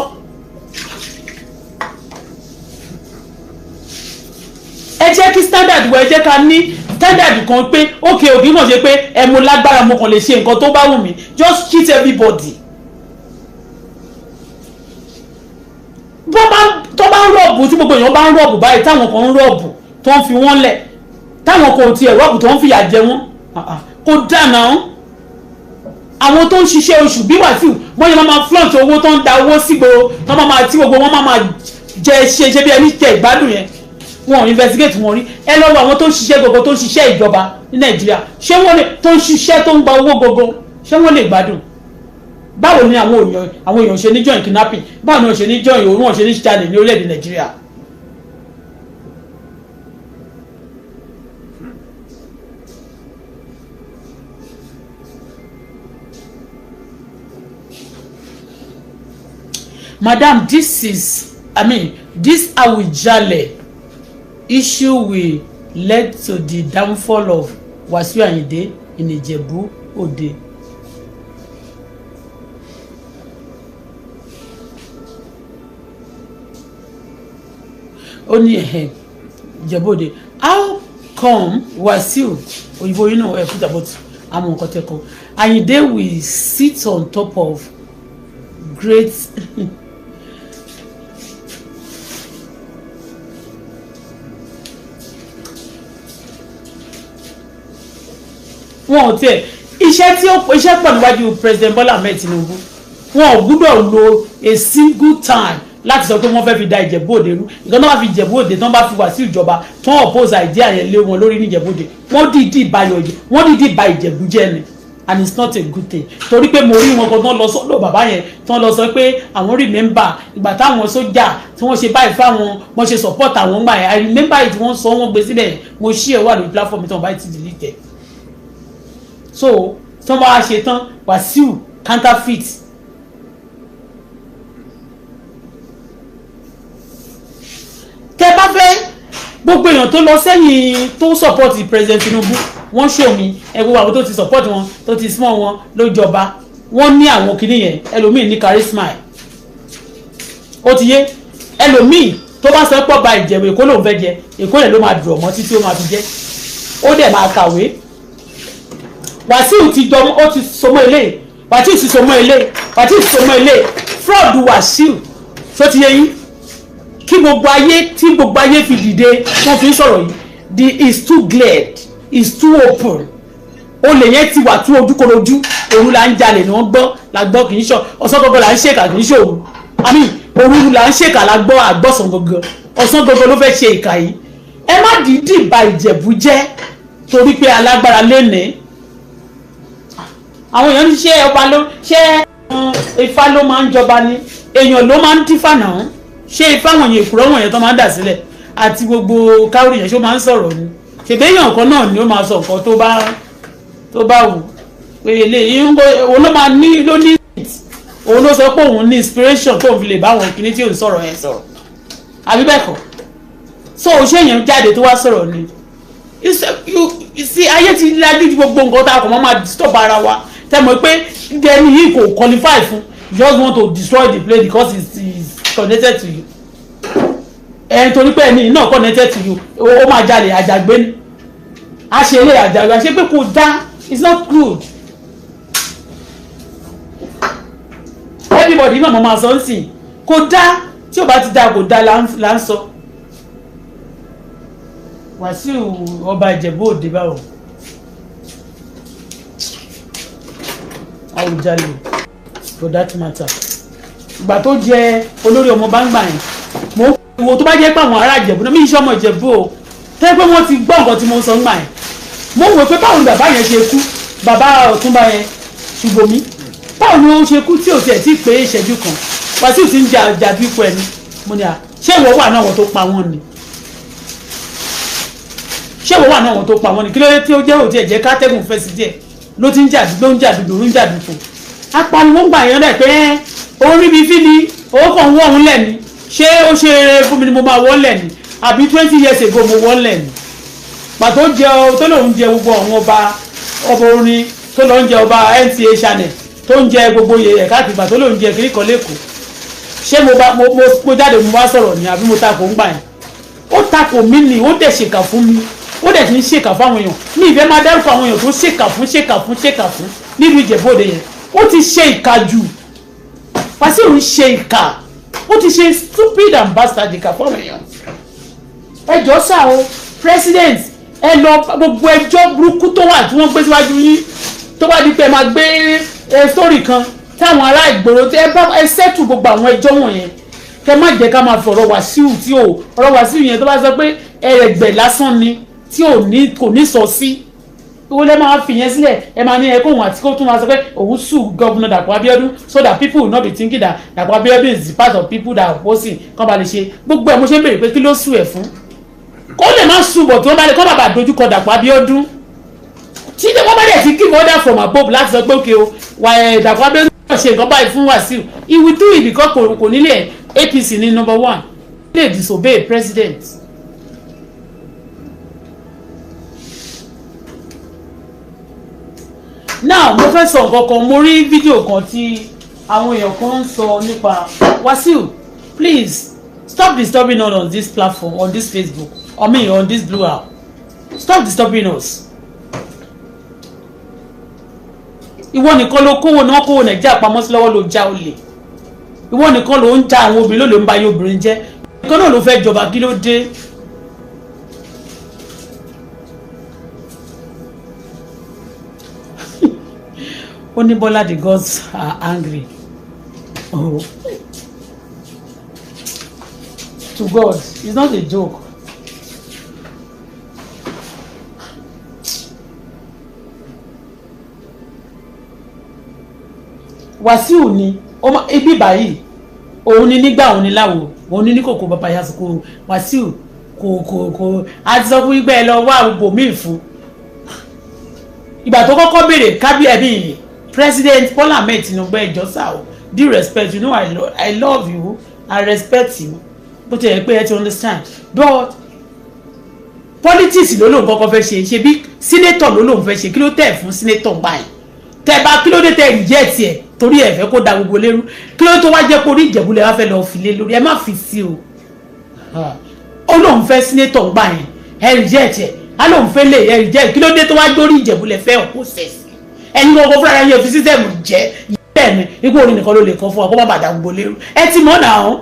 Speaker 1: ẹ jẹ́ kí standard wọ ẹ jẹ́ ká ní standard kan pé ókè òbí mọ̀ ṣe pé ẹ mo lágbára mo kàn lè ṣe nǹkan tó bá wù mí just cheat everybody. tó bá ń rọ̀bù tí gbogbo èèyàn bá ń rọ̀bù báyìí táwọn kan ń rọ̀bù tó ń fi wọ́n lẹ̀ táwọn kan ò tiẹ̀ rọ̀bù tó ń fìyà jẹ wọ́n kò dáná àwọn tó ń ṣiṣẹ́ oṣù bí Wasiu wọ́n yẹn máa flaunt owó tó ń da owó sígboro tó máa tí gbogbo wọn máa jẹ ṣe bí ẹni jẹ ìgbádùn yẹn wọn ò investigate wọn rí ẹ lọ́wọ́ àwọn tó ń ṣiṣẹ́ gbogbo tó ń ṣiṣẹ́ ìjọba ní Nàìjíríà ṣé wọ́n lè tó ń ṣiṣẹ́ tó ń gba owó gbogbo ṣé wọ́n lè gbádùn báwo ni àwọn èèyàn ṣe ní join kidnapping báwo ni wọ́n ṣe ní join òun wọ́n ṣe ní jalè ní orílẹ̀-èdè Nàìjíríà. Madam, this Awujale issue will lead to the downfall of Wasiu Ayinde in Ijebu Ode. Only Ijebu Ode. How come Wasiu Oyinbo, you know, put about Amon Koteko Ayinde will sit on top of great wọn ò tiẹ̀ iṣẹ́ pọ̀ níwájú President Bola Ahmed Tinubu wọn ò gbúdọ̀ lo a single time láti sọ pé wọ́n fẹ́ fi da Ìjẹ̀bú Òde rú ìkan tó bá fi Ìjẹ̀bú Òde tó bá fi Wasiu ìjọba tó ń oppose idea yẹn lé wọn lórí ní Ìjẹ̀bú Òde wọ́n dìídì ba Ìjẹ̀bú jẹ́ ni and it's not a good thing torí pé mo rí wọn kan tó ń lọ sọ́dọ̀ bàbá yẹn tó ń lọ sọ pé àwọn remember ìgbà táwọn sójà tí wọ́n ṣe báyìí fáwọn wọ́n ṣe support àwọn gbà yẹn I remember it wọ́n sọ wọ́n gbé síbẹ̀ mo ṣí ẹ̀ wà lórí platform tí wọ́n bá ti delete so tí wọ́n bá ṣe tán Wasiu counterfeit tẹ́ bá fẹ́ gbogbo èèyàn tó lọ sẹ́yìn tó support President Tinubu wọ́n show mi gbogbo àwọn tó ti support wọn tó ti small wọn ló jọba wọ́n ní àwọn kìíní yẹn ẹlòmíì ní charisma ó ti yé ẹlòmíì tó bá sọ pọ̀ ba Ìjẹ̀bú Èkó lòún fẹ́ jẹ Èkó yẹn ló máa dùn ọmọ títí ó máa fi jẹ́ ó dẹ̀ máa kàwé Wasiu ti dọmọ ó ti sọmọ ilé Wasiu ti sọmọ ilé Wasiu ti sọmọ ilé fraud Wasiu tó ti yé yín kí gbogbo ayé fi dìde wọ́n fi ń sọ̀rọ̀ yìí is too glared is too open olè yẹn ti wà tú ojúkorojú òru là ń jalè ni wọ́n gbọ́ la gbọ́ kì í ṣọ ọ̀sán gbogbo là ń ṣèkà kì í ṣe òru àmì òru là ń ṣèkà la gbọ́ àgbọ̀sán gbogbo ọ̀sán gbogbo ló fẹ́ ṣe ìkà yìí ẹ má dìídì ba Ìjẹ̀bú jẹ́ torí pé alágbára lénìí àwọn èèyàn ní ṣé ọba ló ṣé Ifá ló máa ń jọba ni èèyàn ló máa ń dífà náà ṣé Ifá wọ̀nyẹn ìkúrọ̀ wọ̀nyẹn tó máa ń dà sílẹ̀ àti gbogbo káwé yẹn ṣó máa ń sọ̀rọ̀ ni ṣèbéyàn kan náà ni ó máa sọ nǹkan tó bá wù pé eléyìí òun ló máa ní ló ní òun ló sọ pé òun ní inspiration tó fi lè bá àwọn kìíní tí ò ń sọ̀rọ̀ yẹn sọ̀rọ̀ àbí bẹ́ẹ̀ kọ́ so ṣé èèyàn jáde tó wá sọ̀rọ̀ ni ayé ti lajú ju gbogbo nǹkan tá a kò máa disturb ara wa tẹ́mọ̀ pé ẹni yìí kò qualify fún you just want to destroy the place because it's connected to you ẹni torí pé ẹni náà connected to you ó máa jalè àjàgbé ni a ṣe eré àjàgbé àṣẹ pé kò dá it's not good everybody náà mo máa sọ ń sìn kò dá tí ò bá ti dá kò dá là ń sọ Wasiu ọba Ìjẹ̀bú Òde báwo Awujale for that matter ìgbà tó jẹ olórí ọmọ báńgbà yẹn mo wo tó bá jẹ́ pé àwọn ará Ìjẹ̀bú náà mi iṣẹ́ ọmọ Ìjẹ̀bú o tẹ́ pé wọ́n ti gbọ́ nǹkan tí mo sọ ńgbà yẹn mo wò pé báwo ni bàbá yẹn ṣe kú bàbá Ọ̀túnba yẹn Ṣùbọ́mi báwo ni ó ṣe kú tí ò tiẹ̀ tí pé ìṣẹ́jú kan Wasiu ti ń jà bí ipò ẹni mo ní à ṣé ìwọ wà náà wọn tó pa wọ́n ni ṣé ìwọ wà náà wọn tó pa wọ́n ni kí ló dé tí ó jẹ́ òtí ẹ̀jẹ̀ kátẹ́gùn fẹ́ sí díẹ̀ ló ti ń jàdùdù apariwo gbà yẹn rẹ̀ pé orí mi fi ni owó kan wọ́ òun lẹ̀ ni ṣé ó ṣe fún mi ni mo máa wọ́ lẹ̀ ni àbí 20 years ago mo wọ́ lẹ̀ ni pàtó jẹ tó lòun jẹ gbogbo àwọn ọba orin tó lòun jẹ ọba NTA channel tó ń jẹ gbogbo yẹ káàkiri pàtó lòun jẹ kiri kan lẹ́kọ̀ọ́ ṣé mo jáde mo bá sọ̀rọ̀ ni àbí mo takò ń gbà yẹn ó takò mí ni ó dẹ̀ ṣèkà fún mi ó dẹ̀ ti ń ṣèkà fún àwọn èèyàn ní ìfẹ́ máa dárúkọ àwọn èèyàn tó ṣèkà fún nílùú Ìjẹ̀bú-Òde yẹn ó ti ṣe ìkà jù Wasiu ń ṣe ìkà ó ti ṣe stupid and bastard ìkà fún àwọn èèyàn ẹ jọ sá o president ẹ lọ gbogbo ẹjọ́ burúkú tó wà tí wọ́n gbé síwájú yín tó bá di pé máa gbé story kan táwọn ará ìgboro ẹ settle gbogbo àwọn ẹjọ́ wọ̀nyẹn kẹ má jẹ́ ká máa fọ̀rọ̀ Wasiu tí ò ọ̀rọ̀ Wasiu yẹn tó bá sọ pé ẹ̀rẹ̀gbẹ̀ lásán ni tí kò ní sọ sí owó lẹ́ máa fi yẹn sílẹ̀ ẹ máa ní ẹ kóhun àti kó tún máa sọ pé òun sue Governor Dapo Abiodun so that people will not be thinking that Dapo Abiodun is the part of people that are opposing kán ba lè ṣe gbogbo ẹ̀ mo ṣe ń béèrè pé kí ló sue ẹ̀ fún kó lè má sue bọ̀ tí wọ́n bá lè kọ́ bàbá dojúkọ Dapo Abiodun tí wọ́n bá dẹ̀ ti give order from above láti sọ pé òkè o Dapo Abiodun ṣe nǹkan báyìí fún Wasiu he will do it because kò nílẹ̀ APC ní number one lè disobey president. Now mo fẹ́ sọ nǹkan kan mo rí fídíò kan tí àwọn èèyàn kan ń sọ nípa Wasiu please stop disturbing us on this platform on this Facebook on this Blue House stop disturbing us. Ìwọ nìkan ló kówó náà kówó Nàìjíríà pamọ́ sí lọ́wọ́ ló já olè ìwọ nìkan ló ń já àwọn obìnrin ló ń ba ayé obìnrin jẹ́ nìkan náà ló fẹ́ jọba kí ló dé. Only Bola the gods are angry. Oh. To God, it's not a joke. Wasiu ni ibi báyìí òun ni nígbà òun ni láwo òun ni kòkó bàbá yasiko Wasiu kò àti sọ fún igbe lọ wá gbogbo mi fún ìgbà tó kọ́kọ́ béèrè kábíyèmí President Bola Ahmed Tinubu ẹjọ́ sá o due respect you know I love you I respect you bó ti yẹ pé ẹ ti understand but politics ló lóun kọ́kọ́ fẹ́ ṣe bí senator ló lóun fẹ́ ṣe kí ló tẹ̀ fún senator báyìí tẹ bá kí ló dé tẹ ìjẹ́ tiẹ̀ torí ẹ fẹ́ kó da gbogbo lérú kí ló tó wá jẹ́ kó rí Ìjẹ̀bú lẹ wá fẹ́ lọ fi lé lórí ẹ má fi sí o ó lóun fẹ́ senator gbà yẹn ẹ ìjẹ́ tiẹ̀ á lóun fẹ́ lè ẹ ìjẹ́ kí ló dé tó wá dórí Ìjẹ̀bú lẹ fẹ́ ọ̀pọ̀ sẹ̀sì ẹ̀yin gbogbo fúnra yẹn fi sísẹ̀mù jẹ́ bẹ́ẹ̀ ni ikú orin nìkan ló lè kọ́ fún wa kó má bàa da gbogbo lérú ẹ ti mọ̀ náà hàn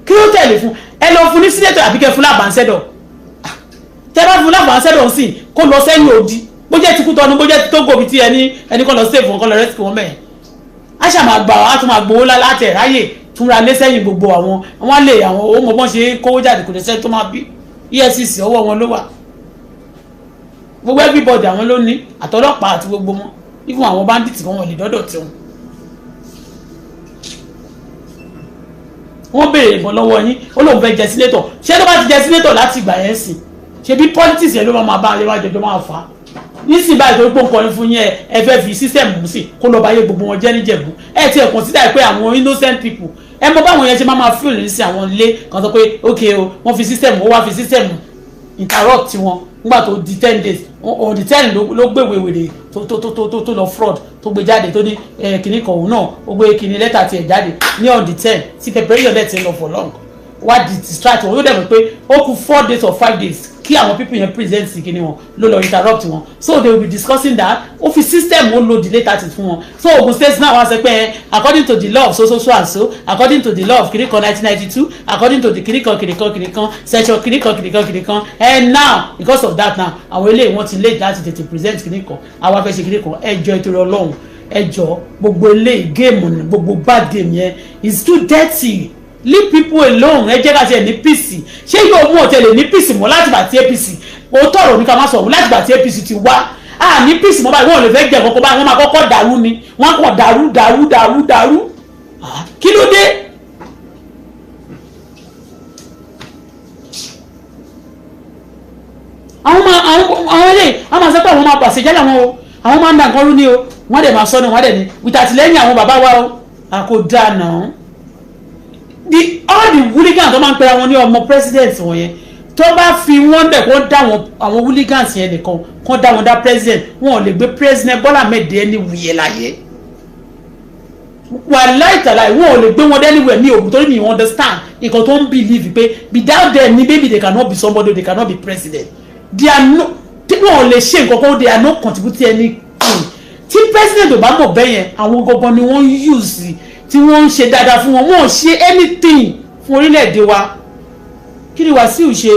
Speaker 1: kí ló tẹ̀lé fún ẹ lọ fún ní senator àbí kẹ fún lábàánsẹ́dọ̀ tẹ bá fún lábàánsẹ́dọ̀ sí kó lọ sẹ́yìn òdi bó jẹ́ ti kú tọ́nu bó jẹ́ ti tó gòbí tí ẹni kan lọ save wọn kan lọ rescue wọn mẹ́ẹ̀ a ṣà máa gbà á tún máa gbowó láti ẹ̀ráyè túnra lé sẹ́yìn gbogbo àwọn lè àwọn owó mọ̀ bọ́n ṣe kówó jáde kò lè sẹ́ tó máa bí EFCC ọwọ́ wọn ló wà gbogbo everybody àwọn ló ní àtọlọ́pàá àti gbogbo wọn even àwọn bandits kan wọn lè dọ́dọ̀ tí wọ́n béèrè ìbọn lọ́wọ́ yín ó lóun fẹ́ jẹ sínétọ̀ ṣé tó bá ti jẹ sínétọ̀ láti ìgbà yẹn sìn ṣe bí politics yẹn ló máa bá ayé wájọjọ máa fà á nísìnyí báyìí tó gbọ́n kọrin fún yín ẹ fẹ́ fi sísẹ̀mù sí kó lọ́ọ́ bá yé gbogbo wọn jẹ́ níjẹ̀bú ẹ ti ẹ̀ consider pé àwọn innocent people ẹ mọ báwọn yẹn ṣe máa feel ní sí àwọn ilé kan sọ pé ok o wọ́n fi sísẹ̀mù ó wá fi sísẹ̀mù interrupt wọn nígbà tó di 10 days on the 10 ló gbé wèrè tó lọ fraud tó gbé jáde tó ní kìnnì kan òun náà ó gbé kìnnì lẹ́tà tiẹ̀ jáde ní on the 10 tí preparation dẹ̀ ti ń lọ for long wá di distract wọn yóò dẹ̀ mọ̀ pé ó kù 4 days or 5 days kí àwọn people yẹn present kìnnì wọn ló lọ interrupt wọn so they will be discussing that ó fi system ó lo delay 30 fún wọn so Ogun State náà wá sọ pé according to the law of so and so according to the law of kìnnì kan 1992 according to the kìnnì kan section kìnnì kan and now because of that now àwọn eléyìí wọ́n ti late láti tètè present kìnnì kan àwọn afẹ́ ṣe kìnnì kan ẹjọ́ ìtòrò Ọlọ́run ẹjọ́ gbogbo eléyìí game gbogbo bad game yẹn is too dirty leave people alone ẹ jẹ́ ká tiẹ̀ ní peace ṣé yóò mú ọ̀tẹ̀lẹ̀ ní peace mọ́ láti gbà tí APC òótọ́ ọ̀rọ̀ ní ká má sọ̀rọ̀ láti gbà tí APC ti wá ní peace mọ́ báyìí wọ́n lè fẹ́ jẹ́ kọ́kọ́ báyìí wọ́n máa kọ́kọ́ dàrú ni wọ́n kọ́ dàrú kí ló dé. àwọn eléyìí wọ́n máa sọ pé àwọn máa pàṣẹ jálẹ̀ wọn o àwọn máa ń da nǹkan rú ni o wọ́n dẹ̀ máa sọ ni wọ́n dẹ̀ ní wìtàtìlẹ́yìn àwọn bàbá wa o àkó dáa náà all the hooligan tó máa ń pera wọn ní ọmọ president wọn yẹn tó bá fi wọ́n bẹ̀ kó dá àwọn hooligans yẹn nìkan kó dá wọn dá president wọn ò lè gbé president Bọ́lá Ahmed ní wuyẹ láyé wà láìtàlá wọn ò lè gbé wọn anywhere ní òògùn torí mi understand nǹkan tó ń believe pé without them ni maybe they cannot be somebody they cannot be president they are no wọn ò lè ṣe nǹkan kan they are not contributing anything tí president ò bá mọ̀ bẹ́ẹ̀ yẹn àwọn gbọ̀ngàn ni wọ́n use tí wọ́n ń ṣe dáadáa fún wọn wọn ò ṣe anything fún orílẹ̀-èdè wa kí ni Wasiu ṣe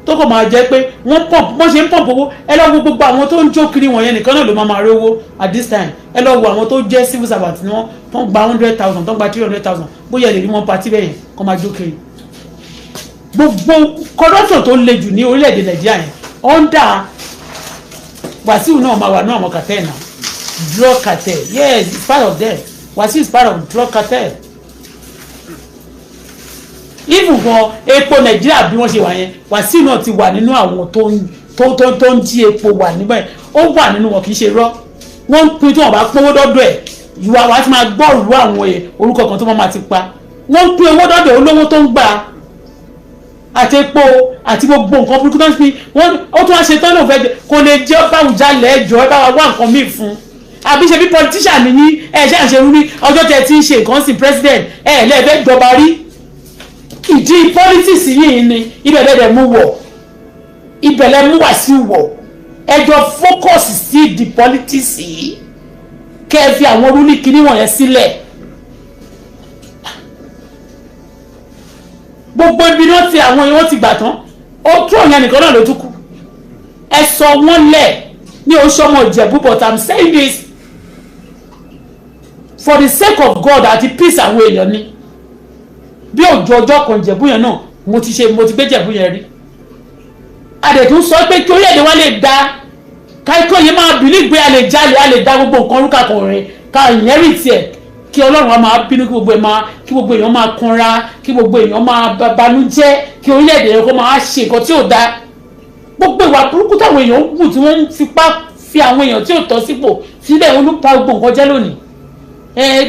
Speaker 1: tó kọ̀ máa jẹ́ pé wọ́n ṣe ń pọ̀ owó ẹ lọ wo gbogbo àwọn tó ń jó kiri wọ̀nyẹn nìkan náà ló máa rí owó at this time ẹ lọ wo àwọn tó jẹ́ civil servant ni wọ́n tó ń gba 100,000 tó ń gba 300,000 bóyá ẹ lè rí wọn pàtí bẹ́ẹ̀ yẹn kó máa jó kiri gbogbo corruption tó le jù ní orílẹ̀-èdè Nàìjíríà yẹn under Wasiu náà máa wà ní àwọn cartel náà drug cartel yes it's part of them Wasiu is part of drug cartel even gan epo Nàìjíríà bí wọ́n ṣe wà yẹn Wasiu náà ti wà nínú àwọn tó ń jí epo wà níbẹ̀ ó wà nínú wọn kì í ṣe rọ́ wọ́n ń pín tí wọ́n bá pówó dọ́dọ̀ ẹ̀ ìwà wa ti máa gbọ́ òru àwọn orúkọ kan tó máa ti pa wọ́n ń pín owó dọ́dọ̀ olówó tó ń gbà àti epo àti gbogbo nǹkan burúkú tó ń pín ó tún wá ṣe tán náà fẹ́ kó lè jẹ́ Awujale ẹjọ́ ẹ bá wa wá nǹkan míì fún àbí ṣe bí politician nìyí ẹ ṣe àṣẹ rí ọjọ́ tẹ ti ń ṣe nǹkan sí president ẹ lẹ́ẹ̀fẹ́ jọba rí ìdí politics yìí ni ibẹ̀ lẹ́dẹ̀ mú wọ̀ ibẹ̀ lẹ́ mú Wasiu wọ̀ ẹjọ́ focus sí the politics yìí kẹ́ ẹ fi àwọn rúlì kìíní wọ̀nyẹn sílẹ̀ gbogbo ibi náà ti àwọn èèyàn ti gbà tán ó tún ọ̀yàn nìkan náà ló tún kù ẹ sọ wọ́n lẹ̀ ní oṣù ọmọ Ìjẹ̀bú but I'm saying this for the sake of God àti peace àwọn èèyàn ni bí òjò ọjọ́ kan Ìjẹ̀bú yẹn náà mo ti gbé Ìjẹ̀bú yẹn rí adẹ̀tún sọ pé kí orílẹ̀-èdè wa lè da káíkọ́ yìí máa bìlí gbé a lè jalè a lè da gbogbo nǹkan orúkà kan rẹ̀ ká ìyẹ́rì tiẹ̀ kí Ọlọ́run wa máa bínú kí gbogbo èèyàn máa kanra kí gbogbo èèyàn máa banújẹ́ kí orílẹ̀-èdè yẹn kó máa ṣe nǹkan tí ò da gbogbo ìwà burúkú táwọn èèyàn wù tí wọ́n ń fipá fi àwọn èèyàn tí ò tọ́ sípò sílẹ̀ wọn ló pa gbogbo nǹkan jẹ́ lónìí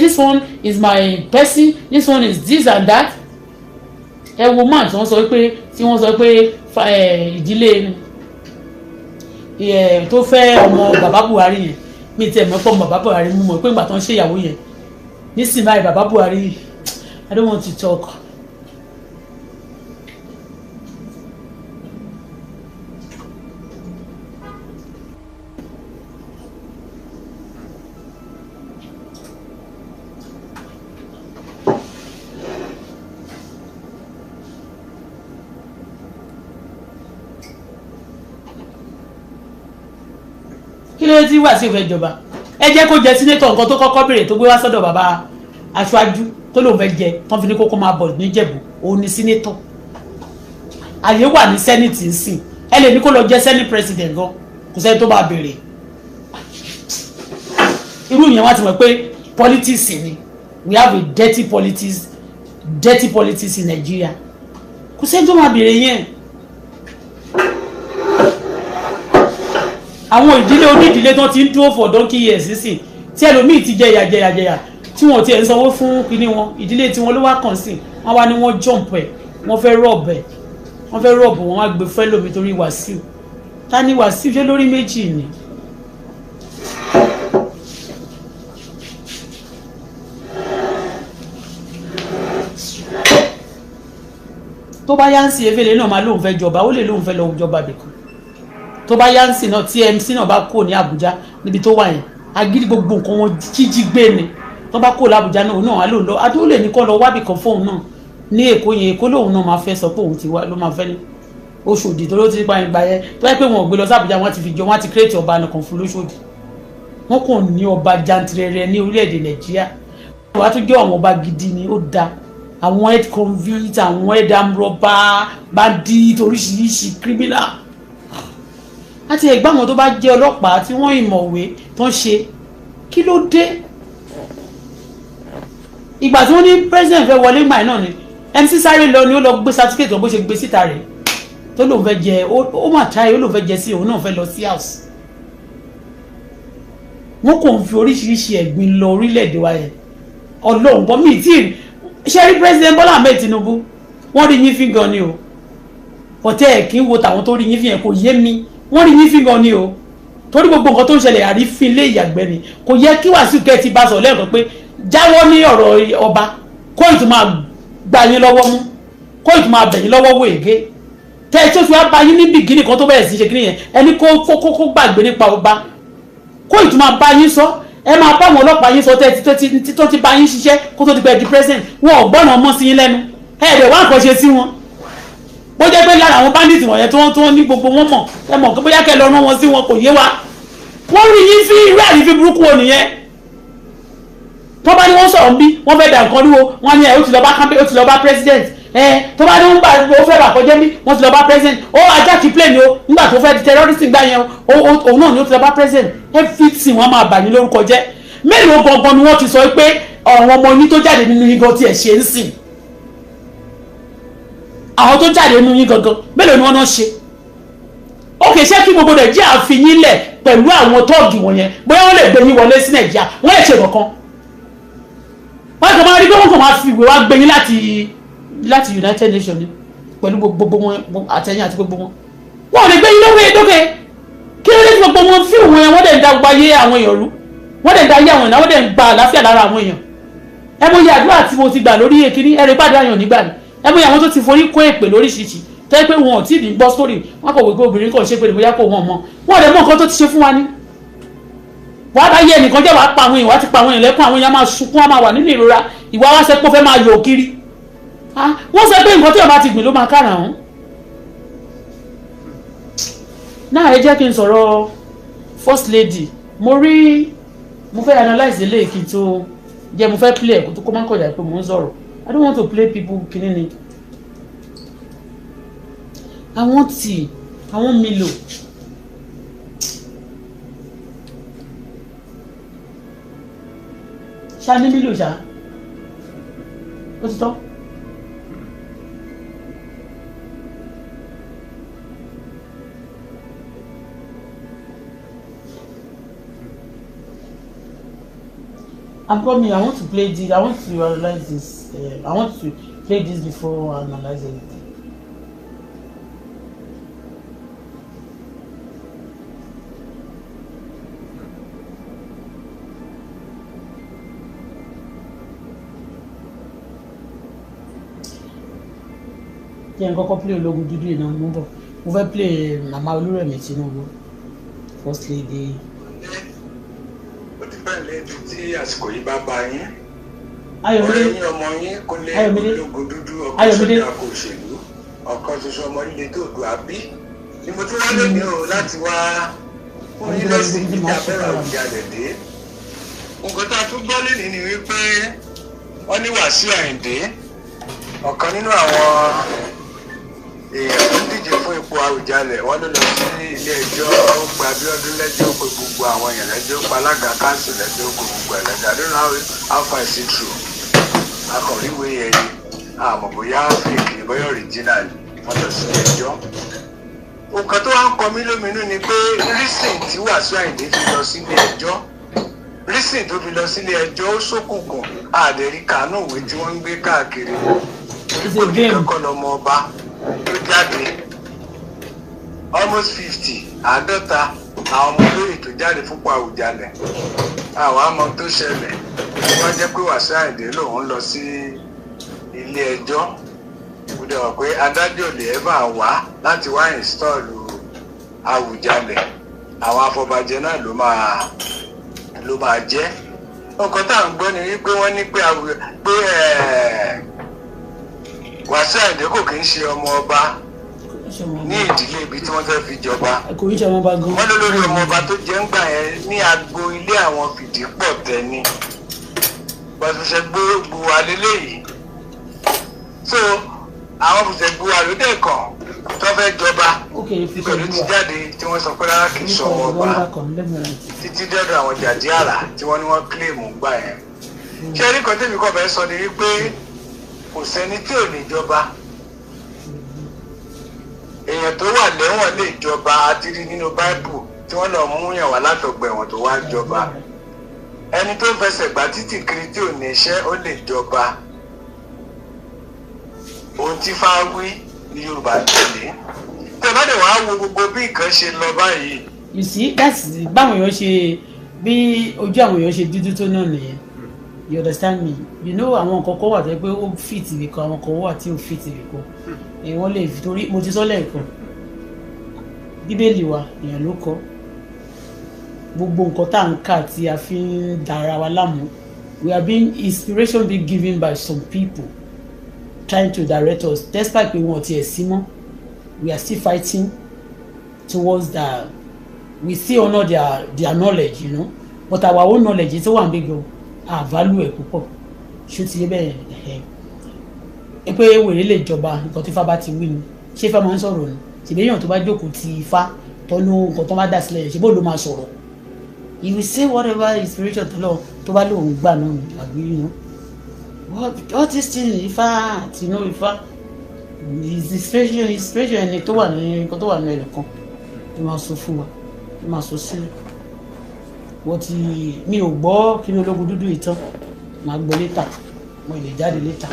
Speaker 1: this one is my person this one is this and that ẹ wo man tí wọ́n sọ pé ìdílé tó fẹ́ ọmọ bàbá Buhari yẹn mi tiẹ̀ mọ̀ pé ọmọ bàbá Buhari mú mọ̀ pé ìgbà tó ń ṣe ìyàwó yẹn nísìnyí báyìí bàbá Buhari I don't want to talk. kí ló ti wà sí ìfẹ́ ìjọba ẹ jẹ́ kó jẹ sínétọ̀ nǹkan tó kọ́kọ́ béèrè tó gbé wá sọ́dọ̀ bàbá aṣáájú tó lòun fẹ́ jẹ tán fi ní kókó máa bọ̀ níjẹ̀bú òun ni sínétọ̀ àyè wà ní sẹ́nìtì ń sìn ẹ lè ní kó lọ jẹ́ sẹ́nì president gan kò sẹ́ni tó bá béèrè irú ìyẹn wá ti mọ̀ pé politics ni we have a dirty politics in Nigeria kò sẹ́ni tó máa béèrè yẹn. àwọn ìdílé onídìílé tó ti ń dúró for donkey years sísìn tí ẹlòmíì ti jẹyà tí wọn ti ẹ̀ ń sanwó fún kinní wọn ìdílé tí wọn ló wá kàn sí wọn wá ní wọn jump ẹ̀ wọ́n fẹ́ rọ̀bù wọn wá gbé fẹ́ lómi torí Wasiu ta ni Wasiu ṣe lórí méjì ni. tó bá yá ń sí efele náà máa lóun fẹ́ jọba ó lè lóun fẹ́ lọ jọba bìkan tó bá yá ń sìn náà tí MC náà bá kó ní Àbújá níbi tó wà yẹn agídí gbogbo nǹkan wọn jíjí gbé ni tó bá kó l'Àbújá náà òun náà wà lóun lọ adó lè ní kọ́ lọ wábì kan fóun náà ní Èkó yẹn Èkó lóun náà máa fẹ́ sọ pé òun ti wá ló máa fẹ́ ní Òṣòdì tó ló ti pa ìgbà yẹn tó yẹ pé wọn ò gbé lọ sí Àbújá wọn ti fi jọ wọn ti kírètì ọba nìkan fún lóṣòdì wọn kò ní ọba jantirẹrẹ ní orílẹ̀-èdè Nàìjíríà wọn á tún jẹ́ àwọn ọba gidi ni ó da àwọn head convict àwọn head armed robber bandit oríṣiríṣi criminal àti ẹ̀gbọ́n àwọn tó bá jẹ́ ọlọ́pàá tí wọ́n ìmọ̀wé tó ń ṣe kí ló dé ìgbà tí wọ́n ní president fẹ́ wọlé gbà náà ni MC sáré lọ ni ó lọ gbé certificate bó ṣe gbé síta rẹ̀ tó lóun fẹ́ jẹ ó mà táyé ó lóun fẹ́ jẹ sí òun náà fẹ́ lọ sí house wọ́n kò ń fi oríṣiríṣi ẹ̀gbin lọ orílẹ̀-èdè wa yẹn ọlọ́run bọ́ mi tí ṣe rí president Bọ́lá Ahmed Tinubu wọ́n rí yín fígan ni o ọ̀tẹ̀ ẹ̀ kí ń wo tàwọn tó rí yín fi yẹn kò yé mi wọ́n rí yín fi gan ni o torí gbogbo nǹkan tó ń ṣẹlẹ̀ àrífín ilé ìyàgbẹ́ ni kò yẹ kí Wasiu kẹ́ ti bá sọ lẹ́ẹ̀kan pé jáwọ́ ní ọ̀rọ̀ ọba kó ìtún máa gbà yín lọ́wọ́ mú kó ìtún máa bẹ̀ yín lọ́wọ́ wò ègé tẹ́ ẹ tó fi wá bá yín ní bìgínì kan tó bẹ̀rẹ̀ sí ṣe kí nìyẹn ẹni kó gbàgbé nípa ọba kó ìtún máa bá yín sọ ẹ máa bá àwọn ọlọ́pàá yín sọ tẹ́ tó ti bá yín ṣiṣẹ́ kó tó ti pẹ́ di president wọn ò gbọ́nà mọ́ sí yín lẹ́nu ẹ̀ẹ́dẹ̀ wá nǹkan ṣe sí wọn bó jẹ́ pé lára àwọn bandits wọ̀nyẹn tó ní gbogbo wọn mọ̀ ẹ mọ̀ pé bóyá kẹ́ lọ rán wọn sí wọn kò yé wa wọ́n rí yín sí irú àrífín burúkú wo nìyẹn tó bá ní wọ́n sọ̀rọ̀ bí wọ́n fẹ́ dà nǹkan rúwo wọ́n ní ó ti lọ bá president tó bá ní wọ́n gbà ó fẹ́ bà kọjá bí wọ́n ti lọ bá president ó ajá kí plane o nígbà tó fẹ́ di terrorist gbà yẹn òun náà ni ó ti lọ bá president everything wọ́n máa bà ní lórúkọ jẹ́ mélòó gangan ni wọ́n ti sọ pé àwọn ọmọ yín tó jáde nínú yín gan tiẹ̀ ṣe ń sìn àwọn tó jáde nínú yín gangan mélòó ni wọ́n náà ṣe ókè ṣé kí gbogbo nàìjíríà fi yín lẹ̀ pẹ̀lú àwọn tọ́ọ̀gì wọ̀nyẹn bóyá wọ́n lè gbé yín wọlé sí nàìjíríà wọ́n lè ṣe kankan wọ́n kàn máa rí pé wọ́n kàn máa fi ìwé wá gbé yín láti United Nations ni pẹ̀lú gbogbo wọn àtẹ̀yìn àti gbogbo wọn wọ́n ò lè gbé yín lókè kí ló dé tí gbogbo wọn fi òun yẹn wọ́n dẹ̀ ń da gbogbo ayé àwọn èèyàn rú wọ́n dẹ̀ ń da ayé àwọn èèyàn wọ́n dẹ̀ ń gba àlàáfíà lára àwọn èèyàn ẹ mọ̀ iye àdúrà tí mo ti gbà lórí èkìní ẹ̀rẹ̀ pàdé àyàn nígbà ni ẹ mọ̀ iye àwọn tó ti forí kó èpè lóríṣiríṣi tẹ́ pé wọn ò tí ì ní gbọ́ sórí wọn kò wí pé obìnrin kàn ṣe pé bóyá kò wọ́n mọ́ wọn lè mọ nǹkan tó ti ṣe fún wa ní. wàá bá yẹ ẹnìkan jẹ́ wàá pa àwọn èèyàn wàá ti pa àwọn èèyàn lẹ́kùn àwọn èèyàn máa sunkún wọn máa wà nínú ìrora ìwà wa ṣe pé ó fẹ́ máa yọ̀ kiri. wọ́n sọ pé nǹkan tí ọba ti gbìn ló máa kára hàn. náà ẹ jẹ́ kí n sọ̀rọ̀ first lady mo fẹ́ analyse eléyìí kí n tó jẹ́ mo fẹ́ play ẹ̀kú tó kó má kọjá pé mo ń sọ̀rọ̀ I don't want to play people kìíní ni. àwọn Milo ṣá ní Milo ṣá ó ti tán. I'm coming. I want to play this. I want to analyze this. I want to play this before I analyze anything. Jẹ́ n kọ́kọ́ play ológun dúdú yìí náà mo bọ̀. Mo fẹ́ play Mama Olúrẹ̀mí Tinubu, First Lady.
Speaker 3: Lẹ́bi tí àsìkò yìí bá bá yín
Speaker 1: Ayọ̀mídé
Speaker 3: ọ̀rẹ́ yín ọmọ yín kò lè ológun dúdú ọkọ̀ sójà kò òṣèlú ọ̀kan ṣoṣo ọmọ ilé tó dùn àbí ni mo tún wá lónìí o láti wá fún yín lẹ́sìn ìjà bẹ́rẹ̀ Àwùjalẹ̀ dé. Nǹkan tá a tún gbọ́ lónìí ni wípé wọ́n ní Wasiu Ayinde ọ̀kan nínú àwọn èèyàn tó díje fún ipò Àwùjalẹ̀ wọ́n ló lọ sí ilé ẹjọ́ ó gba Abíọ́dún lẹ́jọ́ ó pe gbogbo àwọn èèyàn lẹ́jọ́ ó pa alága káńsì lẹ́jọ́ ó pe gbogbo ẹ̀ lẹ́jọ́ I don't know how far is it true akọ̀ríwé ẹ̀yẹ àmọ́ bóyá fèkì bóyá original wọ́n lọ sí ilé ẹjọ́. Nǹkan tó wá ń kọ mí lóminú ni pé reason tí Wasiu Ayinde fi lọ sí ilé ẹjọ́ reason tó fi lọ sí ilé ẹjọ́ ó ṣókùnkùn àdẹ̀rí kàánú òwe tí wọ́n ń gbé káàkiri oníkẹ́kọ̀ọ́ lọ́mọ ọba tó jáde almost 50 àádọ́ta àwọn ọmọ olóyè tó jáde fúnpọ̀ Àwùjalẹ̀ àwọn àmọ́ tó ṣẹlẹ̀ wọ́n jẹ́ pé Wasiu Ayinde lòun lọ sí ilé ẹjọ́ kó dẹ̀ wọ̀ pé adájọ́ lè ẹ́bà wá láti wá ìnstọ́ọ̀lù Àwùjalẹ̀ àwọn afọbajẹ náà ló máa jẹ́. Nǹkan tá à ń gbọ́ ni wípé wọ́n ní pé Wasiu Ayinde kò kí ń ṣe ọmọ ọba ní ìdílé ibi tí wọ́n fẹ́ fi jọba. Wọ́n ló lórí ọmọ ọba tó jẹ́ ń gbà yẹn ní agbo ilé àwọn Fìdípọ̀ tẹ́ni pọ̀ṣẹ̀ṣẹ̀ gbogbo alélé yìí. So àwọn fìṣẹ̀gbò àlódẹ́kàn tó fẹ́ jọba pẹ̀lú ti jáde tí wọ́n sọ pé rárá kì í sọ ọmọ ọba títí dọ́dọ̀ àwọn jàdí àrà tí wọ́n ní wọ́n kílèmù gbà yẹn. Ṣé ẹni kan tẹ́mi kọ́ bẹ́ẹ̀ sọ ni wípé kò sẹ́ni tí ò ní jọba èèyàn tó wà lẹ́wọ̀n lè jọba àti rí nínú báìbù tí wọ́n lọ mú yàn wá látọ̀gbà ẹ̀wọ̀n tó wá jọba ẹni tó fẹsẹ̀ gbá títì kiri tí ò ní iṣẹ́ ó lè jọba ohun tí fá wí ní Yorùbá tẹ̀lé tẹ̀lé dẹ̀ wá wo gbogbo bí nǹkan ṣe lọ báyìí.
Speaker 1: You see, that's báwọn èèyàn ṣe bí ojú àwọn èèyàn ṣe dúdú tó náà nìyẹn. You understand me? You know àwọn nǹkan kan wà tó pé ó fit ibì kan, àwọn kan wà tí ò fit ibì kan. Wọ́n lè torí mo ti sọ lẹ́ẹ̀kan. Bíbélì wa èèyàn ló kọ. Gbogbo nǹkan tá à ń kà tí a fi ń dára wa láàmú. We are being inspiration being given by some people trying to direct us. Despite pé wọn ò tiẹ̀ sí mọ́, we are still fighting towards that. We still honor their knowledge, you know, but our own knowledge is one big go. Our value ẹ̀ púpọ̀. Ṣé ti yé bẹ́ẹ̀ ẹ pé wèrè lè jọba nǹkan tí Ifá bá ti wí ni ṣé Ifá máa ń sọ̀rọ̀ ni ṣèbí èèyàn tó bá jókòó ti Ifá tọ́nu nǹkan tó bá dà sílẹ̀ ṣe bó ló máa sọ̀rọ̀. You will say whatever inspiration tó bá lóun gbà náà ni àbí you know what this thing Ifá àti you know Ifá is inspiration ẹni tó wà ní nǹkan tó wà ní ẹ̀rọ kan tó máa sọ fún wa tó máa sọ sílẹ̀ wọ́n ti mi ò gbọ́ kí ni ológun dúdú ìtàn máa gbọ́ létà mo lè jáde létà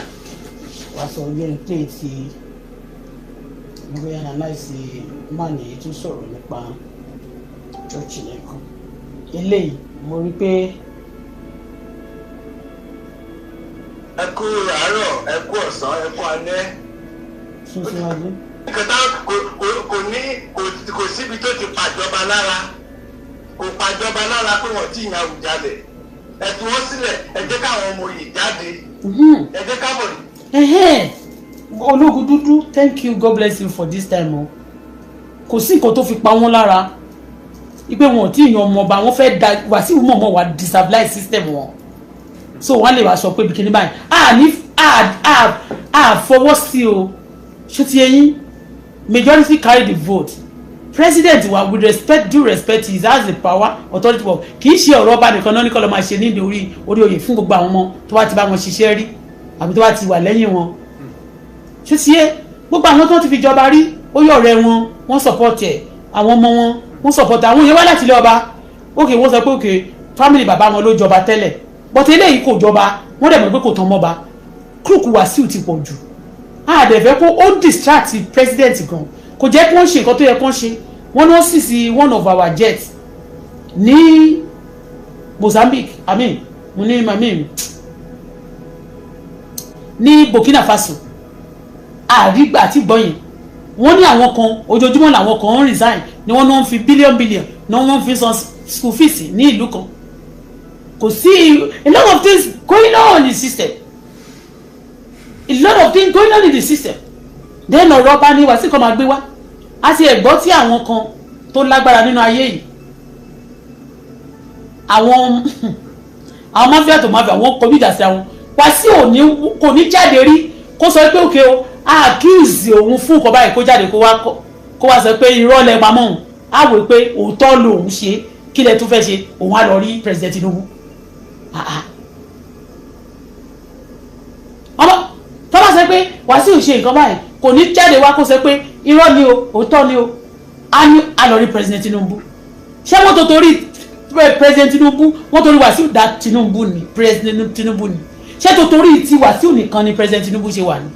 Speaker 1: wàá sọ ọjọ́ ìpè tí mo bẹ analyse man yìí tó sọ̀rọ̀ nípa church nìkan eléyìí mo rí pé.
Speaker 3: ẹ kú àárọ̀ ẹ kú ọ̀sán ẹ kú alẹ́.
Speaker 1: tuntun adé.
Speaker 3: kẹta kò síbi tó ti pàjọba lára kò pàjọba lára pé wọ́n ti yan Awùjalẹ̀ ẹ tú wọn sílẹ̀ ẹ jẹ́ káwọn ọmọ yìí jáde ẹ jẹ́ káwọn.
Speaker 1: ológun dúdú thank you God bless you for this time o kò sí nǹkan tó fi pa wọ́n lára ipe wọn ò tí ì yan ọmọ ọba wọn fẹ́ da Wàsíù mọ̀ọ́mọ̀ wà destabilize system wọn so wọ́n lè wá sọ pé bikini báyìí fọwọ́ sí o ṣó ti ẹyin majority carry the vote president wa with respect due respect he has the power authority for kì í ṣe ọ̀rọ̀ ọba nìkan náà ní kọ́ ló máa ṣe ní orí oyè fún gbogbo àwọn ọmọ tó bá ti bá wọn ṣiṣẹ́ rí àbí tó bá ti wà lẹ́yìn wọn ṣó ti yé gbogbo àwọn tó ti fi jọba rí ó yọ̀ ọ̀rẹ́ wọn wọ́n support ẹ̀ àwọn ọmọ wọ́n support àwọn yẹn wá láti ilé ọba ókè wọ́n sọ pé ókè family bàbá wọn ló jọba tẹ́lẹ̀ but eléyìí kò jọba wọ́n dẹ̀ mọ̀ pé kò tán mọ́ba kúrùkù Wàsíù ti pọ̀ jù àdẹ̀fẹ́ kó ó distract president gan kò jẹ́ kí wọ́n ṣe nǹkan tó yẹ kí wọ́n ṣe wọ́n ní wọ́n sì sí one of our jets ní Mozambique ní Burkina Faso àrígbà àti gbọ́yìn wọ́n ní àwọn kan ojoojúmọ́ làwọn kan ń resign ni wọ́n náà ń fi billion ní wọ́n fi san school fees ní ìlú kan kò sí a lot of things going on in the system then ọ̀rọ̀ bá ní Wàsíù kan máa gbé wá àti ẹ̀gbọ́n tí àwọn kan tó lágbára nínú ayé yìí àwọn máfíà tó máfíà wọ́n kọjú ìjà sí àwọn Wàsíù kò ní jáde rí kó sọ pé òkè o accuse òun fún nǹkan báyìí kó jáde kó wá sọ pé irọ́ lẹ pamọ́ òun á wò pé òótọ́ lòun ṣe kí lẹ tún fẹ́ ṣe òun á lọ rí president Tinubu ọmọ tó bá sọ pé Wàsíù ṣe nǹkan báyìí kò ní jáde wá kó sọ pé irọ́ ni o òótọ́ ni o á lọ rí president Tinubu ṣé wọ́n tó torí president Tinubu wọ́n torí Wàsíù dá Tinubu ni president Tinubu ni ṣé tó torí ti Wàsíù nìkan ni president Tinubu ṣe wà ní.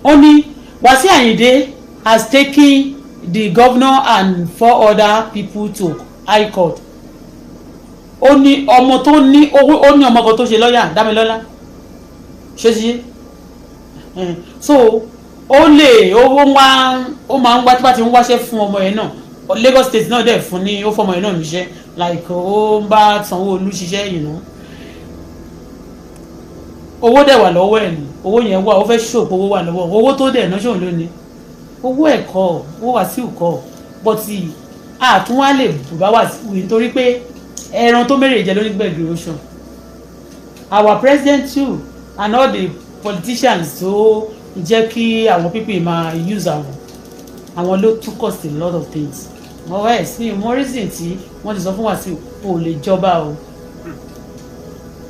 Speaker 1: Only Wasiu Ayinde has taken the governor and 4 other people to High Court. Ó ní ọmọ tó ní owó ó ní ọmọ kan tó ṣe lọ́yà Dámilọ́lá ṣé sí so ó lè owó ó máa ń wá tí bá ti ń wáṣẹ́ fún ọmọ yẹn náà Lagos State náà dẹ̀ fún ní ó fọmọ yẹn náà níṣẹ́ like ó ń bá Sanwó-Olú ṣiṣẹ́ yìí náà owó dẹ̀ wà lọ́wọ́ ẹ̀ ní owó yẹn wà ó fẹ́ ṣòpò owó wà lọ́wọ́ owó tó dẹ̀ náà ṣòun lónìí owó ẹ̀kọ́ owó Wàsíù kọ́ bọ́tì àtúnwá lè bùbá Wàsíù nítorí pé ẹran tó mẹ́rẹ̀ jẹ́ lórí gbẹ̀gbẹ̀ ocean our president too and all the politicians tó jẹ́ kí àwọn people máa use àwọn ló tún cost a lot of things ọ̀rọ̀ ẹ̀ sí more reason tí wọ́n ti sọ fún Wàsíù o lè jọba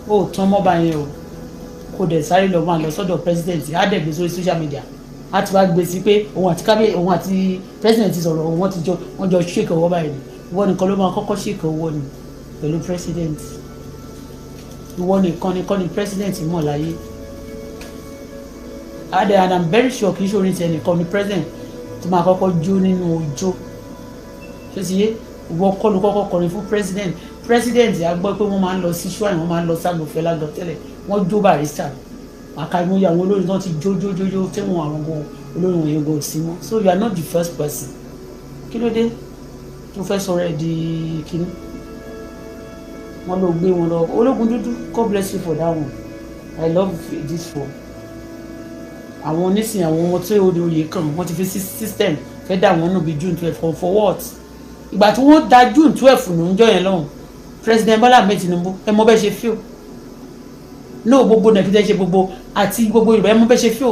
Speaker 1: o tán mọ́ba yẹn o kò dẹ̀ sáré lọ máa lọ sọ́dọ̀ president á dẹ̀ gbé sórí social media a ti wá gbé sí pé òun àti president ti sọ̀rọ̀ wọ́n jọ shake ọwọ́ báyìí ìwọ nìkan ló máa kọ́kọ́ shake ọwọ́ ni pẹ̀lú president ìwọ nìkan ni president mọ̀ láyé and I'm very sure kì í ṣe orin ti ẹnìkan ni president tó máa kọ́kọ́ jó nínú ojó ṣé ti yé ìwọ kọ́ ló kọ́kọ́ kọrin fún president a gbọ́ pé wọ́n máa ń lọ sí ṣúwáì wọ́n máa ń lọ ságbófẹ́ lágọ̀ tẹ́lẹ̀ wọ́n jó Barrister àkàìmọye àwọn olórin náà ti jó tẹ́wọ̀n àwọn olórin wọ̀nyẹn gan sí mọ́ so you are not the first person kí ló dé tó fẹ́ sọ̀rọ̀ ẹ̀ di kíní wọ́n ló gbé wọn lọ ológun dúdú God bless you for that one I love this one àwọn onísìn àwọn ọmọ tó yẹ oyè kan wọ́n ti fi system fẹ́ dà wọ́n nù bí June 12 for what ìgbà tí wọ́n da June 12 nù ń jọ yẹn lọ́hùn President Bola Ahmed Tinubu ẹ mọ bẹ́ẹ̀ ṣe fíò náà gbogbo nàìjíríà ṣe gbogbo àti gbogbo Yorùbá ẹ mọ bẹ́ẹ̀ ṣe fíò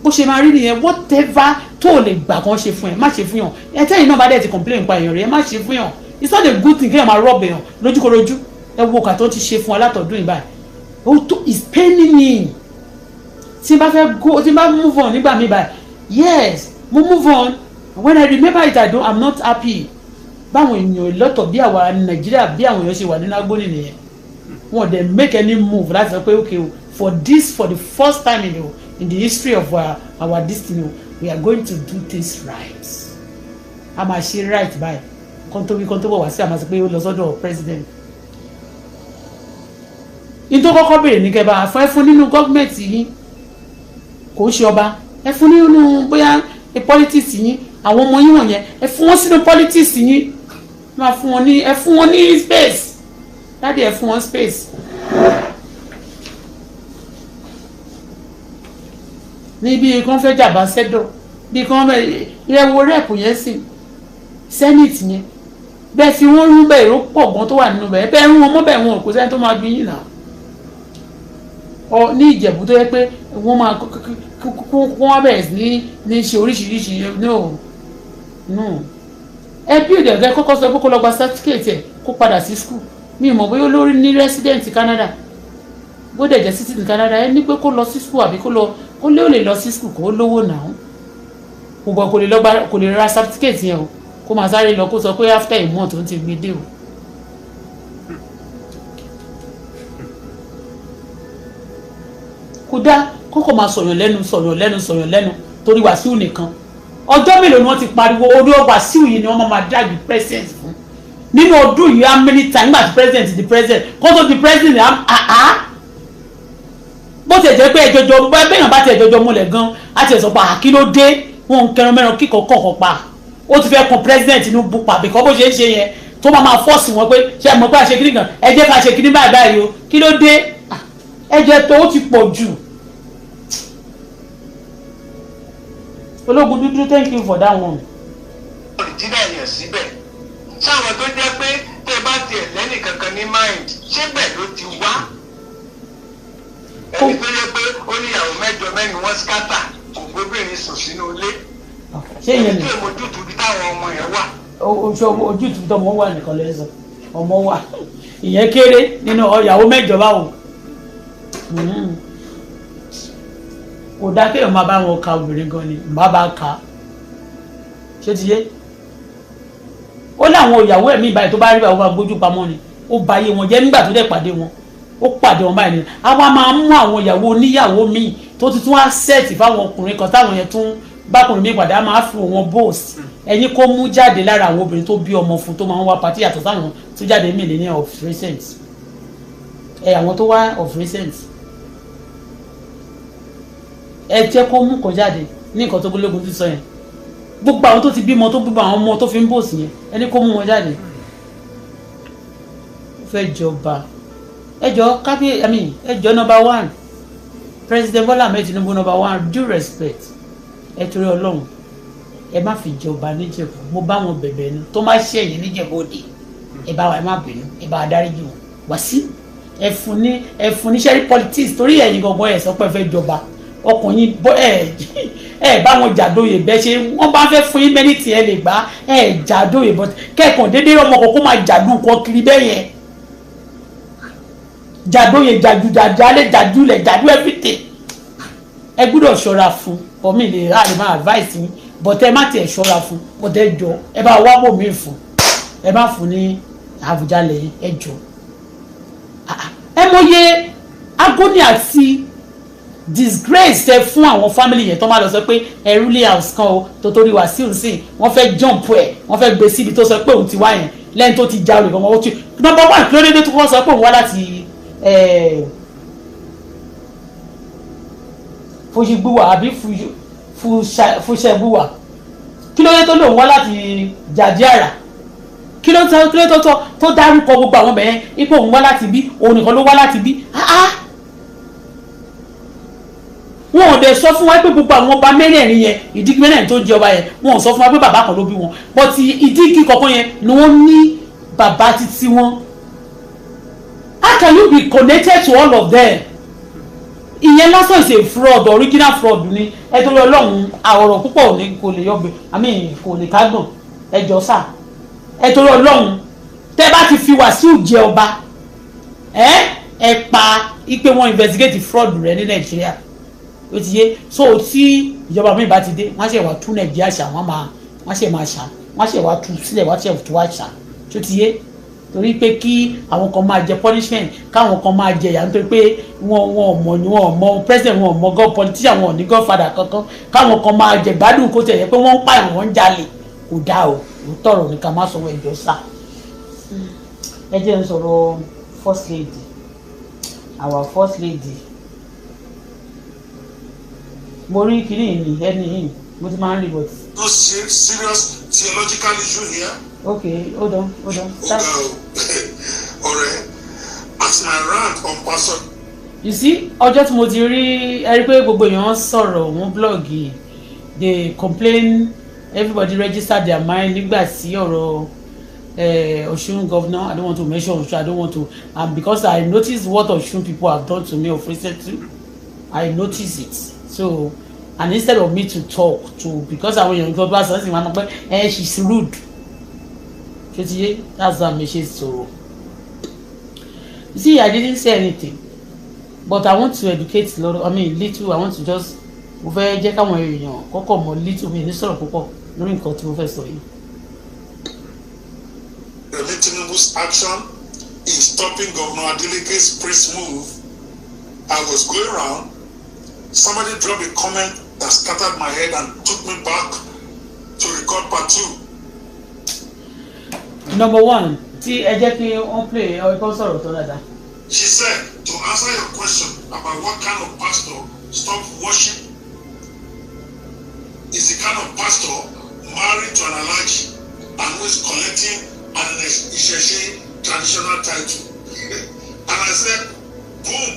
Speaker 1: bó ṣe máa rí nìyẹn whatever tó lè gbà kan ṣe fún ẹ má ṣe fún yàn ẹ tẹ́yìn náà bá dẹ̀ ti complain pa èèyàn rẹ̀ ẹ má ṣe fún yàn it's not a good thing kéèyàn máa rọ́ọ̀bù èèyàn lójúkorojú ẹ wo kà tó ti ṣe fún alátọ̀dún ìbá it's paining me tí n bá fẹ́ go tí n bá move on nígbà mi báyìí yes mo move on when I remember it I'm not happy báwọn èèyàn lọ́tọ̀ bí àwa nàìjíríà bí àwọn èèyàn ṣe wà nínú agbóni nìyẹn wọn dey make any move láti sọ pé okay for the first time in the history of our destiny we are going to do things right a máa ṣe right báyìí kọ́ńtò bọ̀ wá sí àmọ́ sí pé ó lọ sọ́dọ̀ president ní tó kọ́kọ́ béèrè ní kẹba ẹ fún nínú gọ́ọ̀mẹ̀ntì yín kò ń ṣe ọba ẹ fún nínú bóyá politics yín àwọn ọmọ yín wọ̀nyẹn ẹ fún wọn sínú politics yín máa fún wọn ní space dáàdi ẹ fún wọn space níbi kan fẹ́ jàmbá sẹ́dọ̀ bí kan ilé wo rẹ́ẹ̀pù yẹn sì senate yẹn bẹ́ẹ̀ fi wọ́n rú bẹ́ẹ̀ ló pọ̀ gan tó wà nínú bẹ́ẹ̀ bẹ́ẹ̀ rún wọn mọ́ bẹ́ẹ̀ wọn kò sẹ́ni tó máa bí yín náà ní Ìjẹ̀bú tó yẹ pé wọ́n máa wọ́n bẹ̀rẹ̀ sí ní ṣe oríṣiríṣi no ẹbí ìdẹ̀gẹ́ kọ́kọ́ sọ pé kó lọ gba certificate ẹ̀ kó padà sí school mi mọ̀ bóyá olórí ní resident Canada bó dẹ̀ jẹ́ citizen Canada ẹ ní pé kó lọ sí school àbí kó lè lọ sí school kó lówó náà kò bọ̀ kò lè ra certificate yẹn o kó máa sáré lọ kó sọ pé after a month ó ti gbé dé o. kò dá kókò máa sọ̀yàn lẹ́nu torí Wàsíù nìkan ọjọ́ mélòó ni wọ́n ti pariwo orí Wàsíù yìí ni wọ́n máa drag the president fún nínú ọdún yìí how many times nígbà tí president di president kó tó di president bó ti jẹ́ pé ẹjọ́jọ́ bẹ́yàn bá ti ẹjọ́jọ́ múlẹ̀ gan á ti sọ pé kí ló dé wọn ń kẹran mẹ́ran kíkọ́ kọ̀ọ̀kan pa ó ti fẹ́ kan president Tinubu pa bìkọ́ bó ṣe ń ṣe yẹn tó máa fọ́ọ̀sì wọn pé ṣé ẹ mọ̀ pé àṣekínní kan ẹ jẹ́ ká ṣe kínní báyìí o kí ló dé ẹ̀jẹ̀ tó ti pọ̀ jù. ológun dúdú thank you for that one.
Speaker 3: ìdílé yẹn síbẹ̀ sáwọn tó jẹ́ pé tẹ́ bá tiẹ̀ lẹ́nì kankan ní mind ṣé bẹ́ẹ̀ ló ti wá. ẹni tó yẹ pé ó níyàwó mẹ́jọ mẹ́rin wọ́n skátà kò gbóbìnrin sùn sínú ilé.
Speaker 1: ṣé ìyẹn ni
Speaker 3: èyí tó mójútùú bí táwọn ọmọ yẹn wà.
Speaker 1: ojútùú tọmọ wà nìkan lẹ́sọ̀ ọmọ wà ìyẹn kéré nínú ìyàwó mẹ́jọ báwo. kò dá kéèyàn máa bá wọn ka obìnrin gan ni má bá ka ṣé ti yé ó láwọn ìyàwó ẹ̀mí ìbáyìí tó bá rí báwọn bá gbójú pamọ́ ni ó ba ayé wọn jẹ́ nígbà tó dẹ̀ pàdé wọn ó pàdé wọn báyìí ni àwa máa mú àwọn ìyàwó oníyàwó míì tó ti tún wá sẹ́ẹ̀tì fáwọn ọkùnrin kan táwọn yẹn tún bákùnrin mi padà máa fi wọn bóòsì ẹ̀yin kó mú jáde lára àwọn obìnrin tó bí ọmọ fún tó máa ń wá pàtí yàtọ̀ sáwọn tó jáde millennium of recent àwọn tó wá of recent ẹ jẹ́ kó mú kó jáde ní nǹkan tó gbólógun ti sọ yẹn gbogbo àwọn tó ti bímọ tó gbogbo àwọn ọmọ tó fi ń bòsì yẹn ẹni kó mú wọn jáde ó fẹ́ jọba ẹjọ́ ẹjọ́ number one President Bola Ahmed Tinubu number one due respect ẹ torí Ọlọ́run ẹ má fi jọba níjẹ̀bú mo bá wọn bẹ̀bẹ̀ ni tó má ṣẹ̀yìn níjẹ̀bú òde ẹ bá wa ẹ má bínú ẹ bá wa dáríjì wọn Wàsíù ẹ fún ní sẹ́rí politics torí ẹ̀yin gangan ẹ̀ sọ pé ẹ fẹ́ jọba ọkùnrin ẹ bá wọn jàdóyè bẹ́ẹ̀ ṣe wọ́n bá fẹ́ fún yín mẹ́nìtì ẹ lè gbá ẹ jàdóyè but kẹ́ẹ̀kan déédéé ọmọ kọ̀ọ̀kan máa jàdú nǹkan kiri bẹ́ẹ̀ yẹn jàdóyè jàdú jàdú alẹ́ jàdú lẹ̀ jàdú everything ẹ gbúdọ̀ ṣọ́ra fún for me lè rà lè máa advice yín but ẹ má tiẹ̀ ṣọ́ra fún but ẹ jọ ẹ bá wá bò mí fún ẹ má fún ní Awujale ẹ jọ ẹ mọye agony àti disgrace ẹ fún àwọn family yẹn tó máa lọ sọ pé ẹrú lé house kan o tó torí Wasiu sí wọ́n fẹ́ jump ẹ wọ́n fẹ́ gbé síbi tó sọ pé òun ti wá yẹn lẹ́yìn tó ti já olè gan wọ́n ti number one kí ló dé tó kọ́ sọ pé òun wá láti fòṣìgbùwà àbí fòṣẹ̀gbùwà kí ló dé tó lòun wá láti Jàdíàrà kí ló tó dárúkọ gbogbo àwọn bẹ̀yẹn ipò òun wá láti bí òun nìkan ló wá láti bí wọn ò dẹ̀ sọ fún wa pé gbogbo àwọn ọba mẹ́rẹ̀ẹ̀rin yẹn ìdígi mẹ́rẹ̀ẹ̀rin tó ń jẹ ọba yẹn wọn ò sọ fún wa pé bàbá kan ló bí wọn but ìdígi kọ̀ọ̀kan yẹn ni wọ́n ní bàbá títí wọn. How can you be connected to all of them? ìyẹn lásán is a fraud original fraud ni ẹ tó lọ lọ́hùn àwọ̀rọ̀ púpọ̀ ò ní kò lè yọ̀bẹ àmì kò lè kágbọ̀n ẹ jọ sá ẹ tó lọ lọ́hùn tẹ́ bá ti fi Wasiu jẹ ọba ẹ pa ipe wọn investigate fraud rẹ ní Nàìjíríà ó ti yé so tí ìjọba mi bá ti dé wọ́n ṣe wá tú Nàìjíríà ṣá wọ́n ṣe máa ṣá wọ́n ṣe wá tú sílẹ̀ wọ́n ṣe tú wá ṣá tó ti yé torí pé kí àwọn kan máa jẹ punishment káwọn kan máa jẹ ìyà nítorí pé wọn mọ president wọn mọ god politician wọn ní godfather kankan káwọn kan máa jẹ gbádùn kó tẹ̀yẹ pé wọ́n ń pààyàn wọ́n ń jalè kò dáa o ò tọrọ ní ká má sọ ẹjọ́ sá ẹ jẹ́ ń sọ̀rọ̀ first lady our first lady mo rí kíní ní ẹni yìí mo ti máa ń rí but.
Speaker 3: No serious theological issue here.
Speaker 1: Okay, hold on. Stop.
Speaker 3: Alright. As my rank on pastor.
Speaker 1: You see, ọjọ́ tí mo ti rí ẹ rí pé gbogbo èèyàn sọ̀rọ̀ wọn blọ́ọ̀gì they complain everybody register their mind nígbà tí ọ̀rọ̀ Osun governor I don't want to mention Osun I don't want to because I notice what Osun people have done to me of recently I notice it so and instead of me to talk to because àwọn èèyàn gbọ́ bá sọ sí wọn pé she's rude. That's why I'm so. You see, I didn't say anything, but I want to educate a lot. Little. I want to just move. Jẹ́ káwọn èèyàn kọ́kọ́ mọ̀ little mi ní sọ̀rọ̀ púpọ̀ lórí nǹkan tí mo fẹ́ sọ yìí.
Speaker 3: Tinubu's action in stopping Governor Adeleke's press move. I was going around. Somebody dropped a comment that scattered my head and took me back to record part 2.
Speaker 1: Number one, tí ẹ jẹ́ kí wọ́n play ọ̀rẹ́kọ́ sọ̀rọ̀ tó dáadáa.
Speaker 3: She said, to answer your question about what kind of pastor stop worship is the kind of pastor married to an Alhaji and who is collecting an Isheshe traditional title. And I said, boom,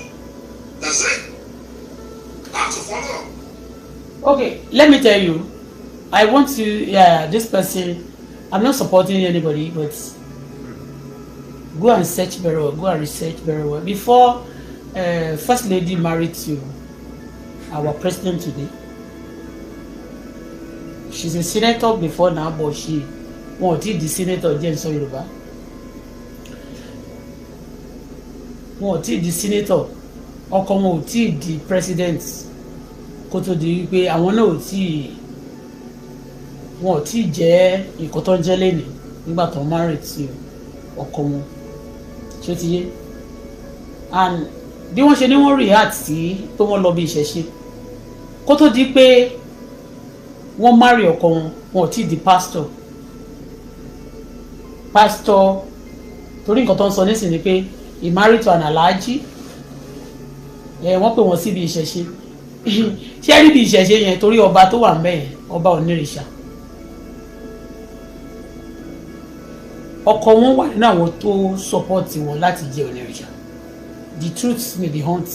Speaker 3: that's it. I have to follow.
Speaker 1: Okay, let me tell you, I want to, this person, I'm not supporting anybody, but go and search very well, go and research very well. Before First Lady married to our president today, she's a senator before now, but she wanted the senator James Yoruba. Wanted the senator, ọkọ wọn ò tí di president kó tó di wípé àwọn náà ò tí wọn ò tí jẹ́ nǹkan tó ń jẹ́ lẹ́nìí nígbà tó marry sí ọkọ wọn ṣé ti yé and bí wọ́n ṣe ní wọ́n react sí pé wọ́n lọ bí ìṣẹ̀ṣe kó tó di pé wọ́n marry ọkọ wọn wọn ò tí di pastor torí nǹkan tó ń sọ nísìnyí pé he married to an Alhaji wọ́n pè wọ́n sí bí ìṣẹ̀ṣe ṣé rí bí ìṣẹ̀ṣe yẹn torí ọba tó wà ńbẹ̀ yẹn ọba onírìṣà ọkọ wọn wà nínú àwọn tó support wọn láti jẹ onírìṣà the truth may be hunt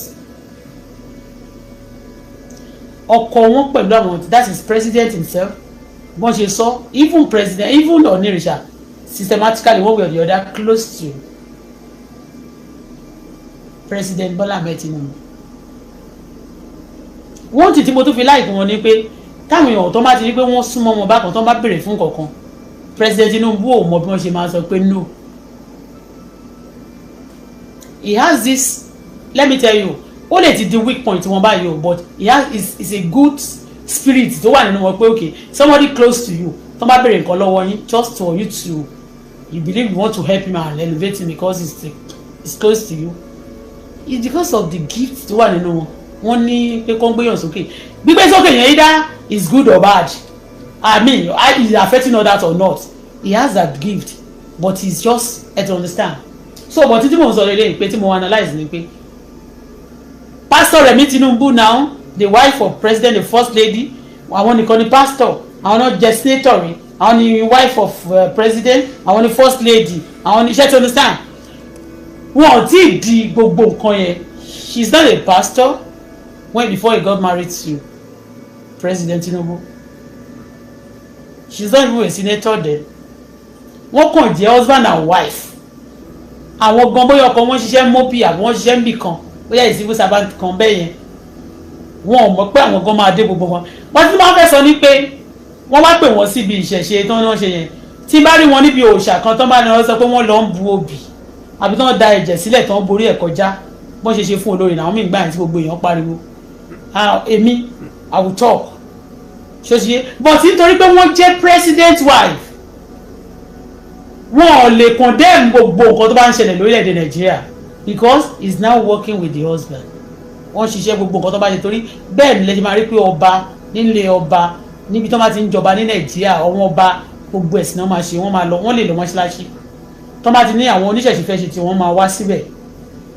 Speaker 1: ọkọ wọn pẹ̀lú àwọn that is president himself wọ́n ṣe sọ even president even onírìṣà systematically one way or the other close to President Bola Ahmed Tinubu wọ́n ti tí mo tún fi láìpẹ́ wọn ni pé táwọn èèyàn tó bá ti rí pé wọ́n súnmọ́ wọn bákan tó bá béèrè fún kankan President Tinubu ò mọ bí wọ́n ṣe máa sọ pé no he has this let me tell you ó lè ti di weak point wọn báyìí o but he has is a good spirit tó wà nínú wọn pé okay somebody close to you tó bá béèrè nǹkan lọ́wọ́ yín just for you to you believe you want to help him and elevate him because it's close to you it's because of the gift tó wà nínú wọn wọ́n ní pé kó ń gbéyàn sókè gbígbé sókè yẹn either is good or bad I mean is affecting others or not he has that gift but he's just to understand so but títí mo sọ lélẹ́yìn pé tí mo analyse ni pé pastor Remi Tinubu now the wife of president the first lady àwọn nìkan ni pastor àwọn náà jẹ́ senator rí àwọn ni wife of president àwọn ni first lady àwọn ni iṣẹ́ to understand wọn ò tí ì di gbogbo nǹkan yẹn she is not a pastor when before he got married to president Tinubu she is not even a senator then wọ́n kàn jẹ́ husband and wife àwọn gan bóyá ọkọ wọn ṣiṣẹ́ mọ́pì àbí wọ́n ṣiṣẹ́ níbì kan bóyá ìsìnkú sábà kan bẹ́ẹ̀ yẹn wọn ò mọ̀ pé àwọn gan máa dé gbogbo wọn wọ́n ti máa fẹ́ sọ ní pé wọ́n wá pè wọ́n síbi ìṣẹ̀ṣe tó ń ṣe yẹn tí bá rí wọn níbi òòṣà kan tó bá ní wọ́n sọ pé wọ́n lọ ń bu obì àbí tó ń da ẹ̀jẹ̀ sílẹ̀ tó ń borí ẹ̀ kọjá bọ́n ṣe ṣe fún olórin àwọn míì gbà yẹn tí gbogbo èèyàn pariwo èmi I will talk ṣòṣìṣẹ́ but nítorí pé wọ́n jẹ́ president wife wọn ò lè condemn gbogbo nǹkan tó bá ń ṣẹlẹ̀ lórílẹ̀‐èdè Nàìjíríà because he is now working with the husband wọ́n ṣiṣẹ́ gbogbo nǹkan tó bá ṣe torí bẹ́ẹ̀ ni lẹ́jọ́ máa rí pé ọba nílé ọba níbi tó bá ti ń jọba ní Nàìjíríà ọwọ́n ọba gbogbo ẹ̀sìn náà máa ṣe wọ́n máa lọ wọ́n lè lọ mọ́ṣáláṣí tó bá ti ní àwọn oníṣẹ̀ṣe fẹ́ ṣe tí wọ́n máa wá síbẹ̀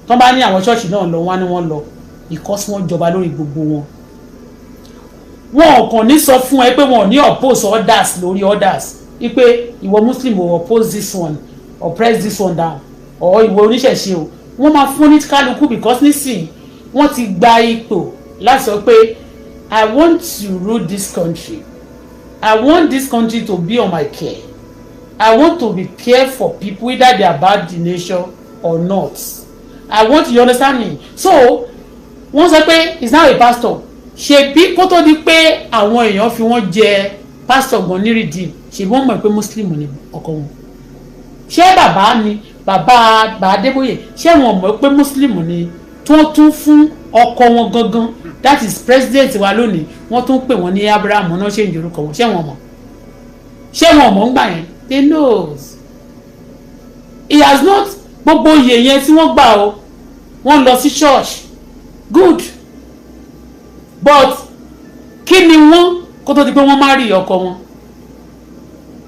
Speaker 1: tó bá ní àwọn ṣọ́ọ̀ṣì náà lọ wọ́n á ní wọ́n lọ because wọ́n jọba lórí gbogbo wọn wọn kàn ní sọ fún ẹ pé wọn ò ní oppose others lórí others wípé ìwọ muslim ò oppose this one or press this one down or ìwọ oníṣẹ̀ṣe o wọ́n máa fún ní kálukú because nísìnyí wọ́n ti gba ipò láti sọ pé I want to rule this country I want this country to be on my care I want to be care for people whether they are bad the nation or not I want you understand me so wọ́n sọ pé he's now a pastor ṣebí kó tó di pé àwọn èèyàn fi wọ́n jẹ pastor gan ní redeem ṣebí wọ́n mọ̀ pé muslim ni ọkọ wọn ṣé bàbá ni bàbá Adébóyè ṣé wọ́n mọ̀ pé muslim ni tó tún fún ọkọ wọn gangan that is president wa lónìí wọ́n tún pè wọ́n ní Abraham náà ṣe ń jorúkọ wọn ṣé wọ́n mọ̀ ń gbà yẹn they knows he has not gbogbo oyè yẹn tí wọ́n gbà o wọ́n lọ sí church good but kí ni wọ́n kó tó di pé wọ́n má rí ọkọ wọn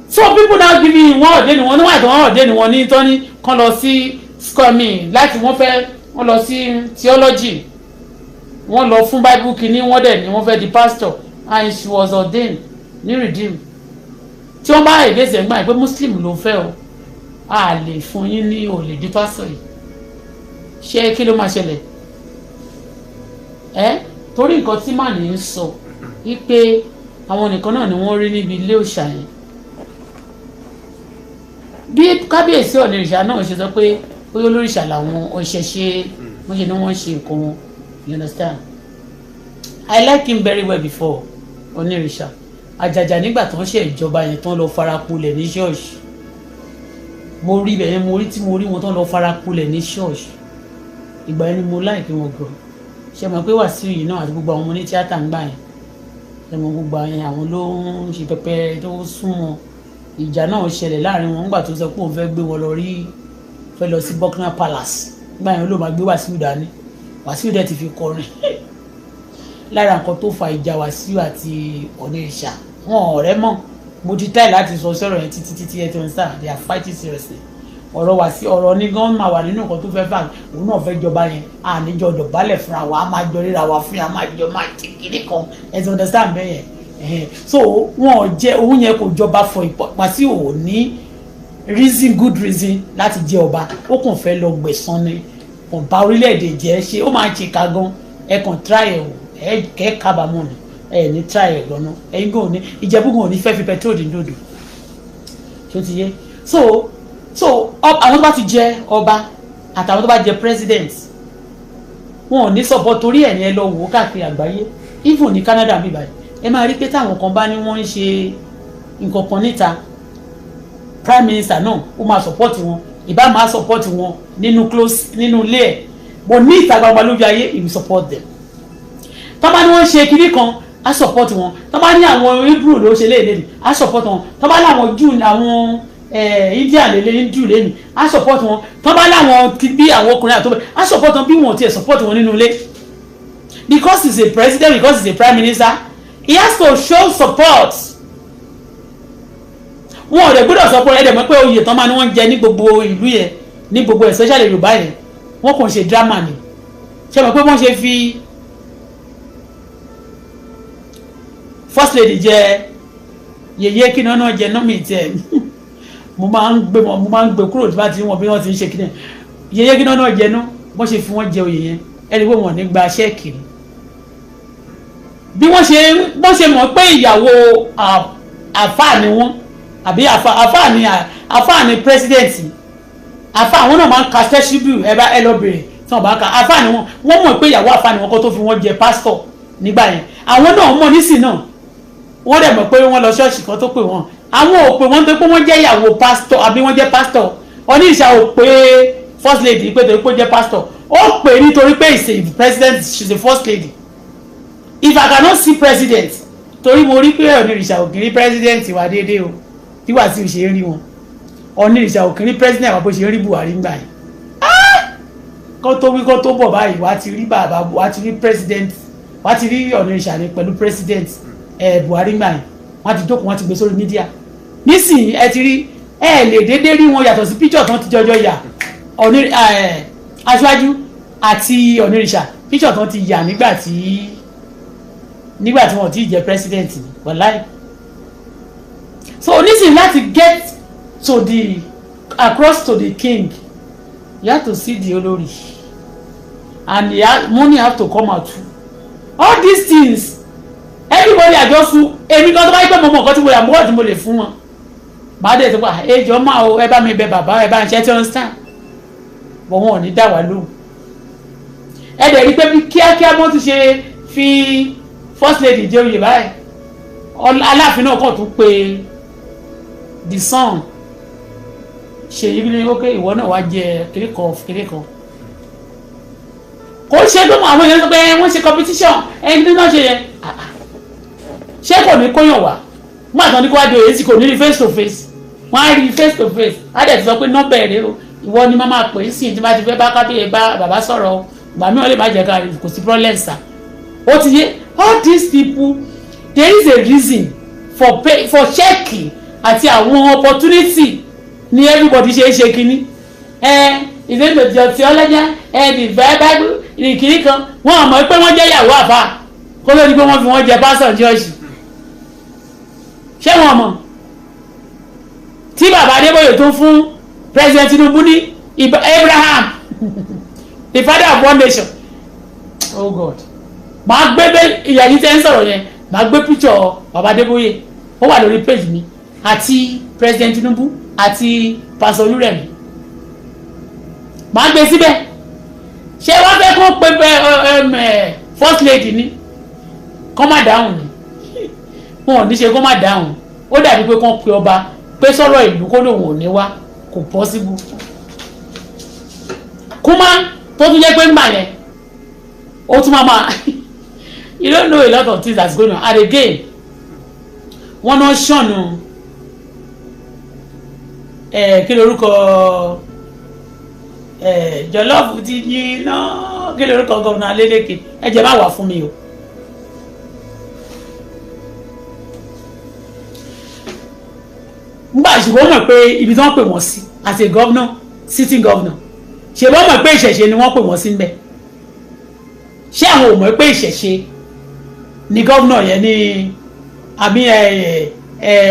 Speaker 1: so people now giving wọ́n ọ̀dẹ́ ni wọ́n níwájú wọ́n ọ̀dẹ́ ni wọ́n ní tọ́ni kan lọ sí scomi láti wọ́n lọ sí theology wọ́n lọ fún bible kìíní wọ́n dẹ̀ ni wọ́n fẹ́ di pastor and she was ordained ní redeem tí wọ́n bá èdè ẹ̀gbọ́n ẹ̀ pé muslim ló fẹ́ o a lè fún yín ní olè di pastor yìí ṣé kí ló máa ṣẹlẹ̀ torí nǹkan tí màá ní í sọ wípé àwọn nìkan náà ni wọ́n rí níbi ilé òòṣà yẹn bí kábíyèsí ọ̀nìrìṣà náà ṣe sọ pé bóyá olórìṣà làwọn ọ̀ṣẹ̀ṣe wọ́n ṣe ni wọ́n ṣe nǹkan wọn you understand I like him very well before ọ̀nìrìṣà àjàjà nígbà tó ń ṣe ìjọba yẹn tán lọ farapulẹ̀ ní ṣọ́ọ̀ṣì mo rí bẹ̀rẹ̀ mo rí tí mo rí wọn tán lọ farapulẹ̀ ní ṣọ́ọ̀ṣì ìgbà yẹn ni mo láìpẹ́ wọn gan ṣe mọ̀ pé Wasiu yìí náà àti gbogbo àwọn ọmọ ní tíátà ń gbà yẹn ṣe mọ̀ gbogbo àyẹn àwọn ló ń ṣe pẹpẹ tó súnmọ́ ìjà náà ṣẹlẹ̀ láàrin wọn nígbà tó sọ pé òun fẹ́ gbé wọn lọ sí Buckingham Palace nígbà yẹn ló máa gbé Wasiu dání Wasiu dẹ̀ ti fi kọrin lára nǹkan tó fa ìjà Wasiu àti Ọ̀nìrìṣà wọn ọ̀rẹ́ mọ̀ mo ti táì láti sọ sọ̀rọ̀ yẹn títí ẹ ti ń sá they are fighting seriously ọ̀rọ̀ Wasiu ọ̀rọ̀ ní gan máa wà nínú nǹkan tó fẹ́ fà òun náà fẹ́ jọba yẹn àníjọ dọ̀bálẹ̀ fúnra wa a máa jọ ríra wa fún yà máa jọ máa ti kiri kan ẹ ti understand bẹ́ẹ̀ yẹn so wọn ò jẹ òun yẹn kò jọba fọ Wasiu ò ní good reason láti jẹ ọba ó kàn fẹ́ lọ gbẹ̀san ni kàn bá orílẹ̀-èdè jẹ́ ṣe ó máa ń ṣe ká gan ẹ kàn try ẹ̀ wò ẹ kẹ́ kábàámọ̀ ni ẹ ní try ẹ̀ lọ́nà ẹ̀yin gan ò ní Ìjẹ̀bú gan ò ní fẹ́ fi petrol dín dòdò ṣó ti yé so àwọn tó bá ti jẹ ọba àtàwọn tó bá jẹ president wọn ò ní support torí ẹ̀ ní ẹ lọ wò ó káàkiri àgbáyé even ní Canada bí báyìí ẹ máa rí pé táwọn kan bá ní wọ́n ń ṣe nǹkan kan níta prime minister náà ó máa support wọn ìbá máa support wọn nínú ilé ẹ̀ bọ̀ ní ìta gbangba lójú ayé he will support them tó bá ní wọ́n ṣe kinní kan á support wọn. Tó bá ní àwọn Hebrew ló ṣe léèlé á support wọn. Tó bá láwọn Jew àwọn India lélẹ̀ Hindu lẹ́nu á support wọn. Tó bá láwọn bí àwọn ọkùnrin àtọ́bẹ̀ á support wọn bí wọn ti ẹ̀ support wọn nínú ilé. Because he's a president, because he's a prime minister, he has to show support. Wọn ò lè gbọ́dọ̀ sọ pé ẹ̀dẹ̀ mọ́ pé oyè tán máa ní wọ́n jẹ ní gbogbo ìlú yẹn ní gbogbo especially Yorùbá yẹn wọ́n kàn ṣe drama ni. Ṣé mọ̀ pé wọ́n ṣe fi first lady jẹ yèyé kí náà jẹ náà mi tẹ mo máa ń gbé kúrò tí bá ti wọn bí wọ́n ti ń ṣe kíni yèyé kí náà jẹ náà wọ́n ṣe fi wọ́n jẹ oyè yẹn ẹni pé wọ́n ní gba ṣẹ́ẹ̀kì bí wọ́n ṣe mọ̀ pé ìyàwó àfáà ni wọ́n àbí àfáà ni president àfáà wọn náà máa ń ka ṣẹ́ṣíbù ẹ lọ bèrè tí wọ́n bá ka àfáà ni wọ́n mọ̀ pé ìyàwó àfáà ni wọ́n kọ́ tó fi wọ́n jẹ pásítọ̀ nígbà yẹn àwọn náà mọ̀ nísìn náà wọ́n dẹ̀ mọ̀ pé wọ́n lọ ṣọ́ọ̀ṣì kan tó pè wọ́n àwọn ò pè wọ́n tó pé wọ́n jẹ́ ìyàwó pásítọ̀ àbí wọ́n jẹ́ pásítọ̀ Onírìṣà ò pé first lady pé torí pé ó jẹ́ pásítọ̀ ó pè nítorí pé is a president, she's a first lady. If I cannot see president torí mo rí pé Onírìṣà ò kiri president wà déédéé o tí Wasiu ṣe rí wọn Onírìṣà ò kiri president wà bó ṣe rí Buhari ńgbà yìí kó tó wí kó tó bọ̀ báyìí wà á ti rí bàbá wà á ti rí president wà á ti rí Onírìṣà ní pẹ̀lú president Buhari ńgbà yìí wọ́n ti jókòó wọ́n ti gbé sórí mídíà nísìnyí ẹ ti rí lè déédéé rí wọn yàtọ̀ sí picture tán ti jọjọ yà Aṣíwájú àti Onírìṣà picture tán ti yà nígbà tí wọ́n ti jẹ́ president wàláì. So nísìnyí láti get to the across to the king you have to see the olórí and money have to come out too. All these things everybody are just èmi kan tó bá yí pé mo mọ nǹkan tí mo yà mọ́ tí mo lè fún wọn bá dẹ̀ tó pa ẹjọ́ máa o ẹ bá mi bẹ bàbá ẹ bá ń ṣe tí wọ́n ń sàn bọ̀ wọn ò ní dá wa lóhùn. Ẹ dẹ̀ rí pé bí kíákíá mo ti ṣe fi first lady jẹ́ oyè báyìí Aláàfin náà kàn tún pé the son Ṣèyí ní ókè ìwọ náà wá jẹ kéré kan kò ṣe tó mọ àwọn èèyàn tó pé wọ́n ṣe competition ẹni tí wọ́n ṣe yẹn ṣé kò ní kóyàn wá mú àtọ́ ní kó wá di òye sí kò ní rí face to face wọ́n á rí face to face á dẹ̀ ti sọ pé nọ́mbà ẹ̀rẹ́ o ìwọ ni máa pè é sí ìdí bá ti fẹ́ bá kábíyè bá bàbá sọ̀rọ̀ o ìgbà mìíràn lè má jẹ́ ká kò sí problem sà ó ti yé all these people there is a reason for checking àti àwọn opportunity ní everybody ṣe kínní ìdẹ́gbẹ̀ tí ọtí ọlẹ́jà the bible ìkíní kan wọ́n mọ̀ pé wọ́n jẹ́ ìyàwó àfà kó ló di pé wọ́n fi wọ́n jẹ pásọ̀ jọ́ọ̀ṣì ṣé wọ́n mọ̀ tí bàbá Adébóyè tó fún president Tinubu ní Abraham the father of one nation oh God màá gbé ìyá yìí tẹ́ ń sọ̀rọ̀ yẹn màá gbé picture bàbá Adébóyè ó wà lórí page mi àti president Tinubu àti pastor Olúrẹ̀mí màá gbé síbẹ̀ ṣé wọ́n fẹ́ kó pe first lady ni kọ́ má dáhùn ni wọn ò ní ṣe kó má dáhùn ó dàbí pé kán pe ọba pé sọ̀rọ̀ ìlú kó lòun ò ní wá kò possible kúmá tó tún jẹ́ pé ń gbà yẹn ó tún máa you don't know a lot of things that's going on and again wọ́n náà ṣọ̀nù kí lorúkọ jọlọ́ọ̀fù ti yín náà kí lorúkọ gómìnà Adeleke ẹ jẹ́ má wà fún mi o. nígbà ṣùgbọ́n mọ̀ pé ibi tí wọ́n pè wọ́n sí as a governor sitting governor ṣùgbọ́n mọ̀ pé ìṣẹ̀ṣe ni wọ́n pè wọ́n sí ń bẹ̀ ṣé àwọn ò mọ̀ pé ìṣẹ̀ṣe ni governor yẹn ní àbí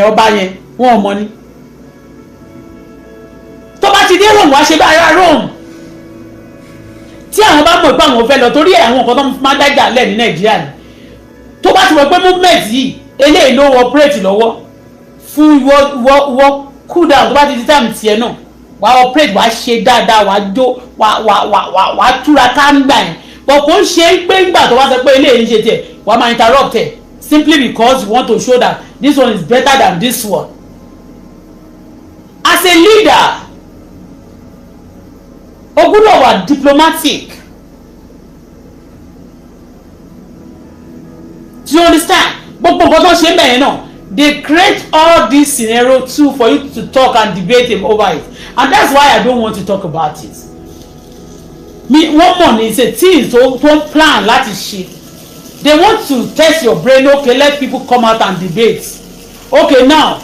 Speaker 1: ọba yẹn wọ́n ò mọ̀ ni tó bá ti dé Rome wá ṣe bá ara Rome tí àwọn bá mọ̀ pé àwọn fẹ́ lọ torí àwọn nǹkan tó máa dájà lẹ̀ ní Nàìjíríà ni tó bá ti mọ̀ pé movement yìí eléyìí ló operate lọ́wọ́ fún wọ́ cool down tó bá ti di time tiẹ̀ náà wàá operate wàá ṣe dáadáa wàá jó wàá túra ká ń gbà yẹn but kò ń ṣe pé ńgbà tó wá sọ pé eléyìí ń ṣe tiẹ̀ wàá máa interrupt ẹ̀ simply because you want to show that this one is better than this one. As a leader o gbọ́dọ̀ wà diplomatic Do you understand? Gbogbo nǹkan tó ṣe ń bẹ̀yẹn náà, they create all this scenario too for you to talk and debate him over it, and that's why I don't want to talk about it. Me one money is a thing tó plan láti ṣe. They want to test your brain. Okay, let people come out and debate. Okay, now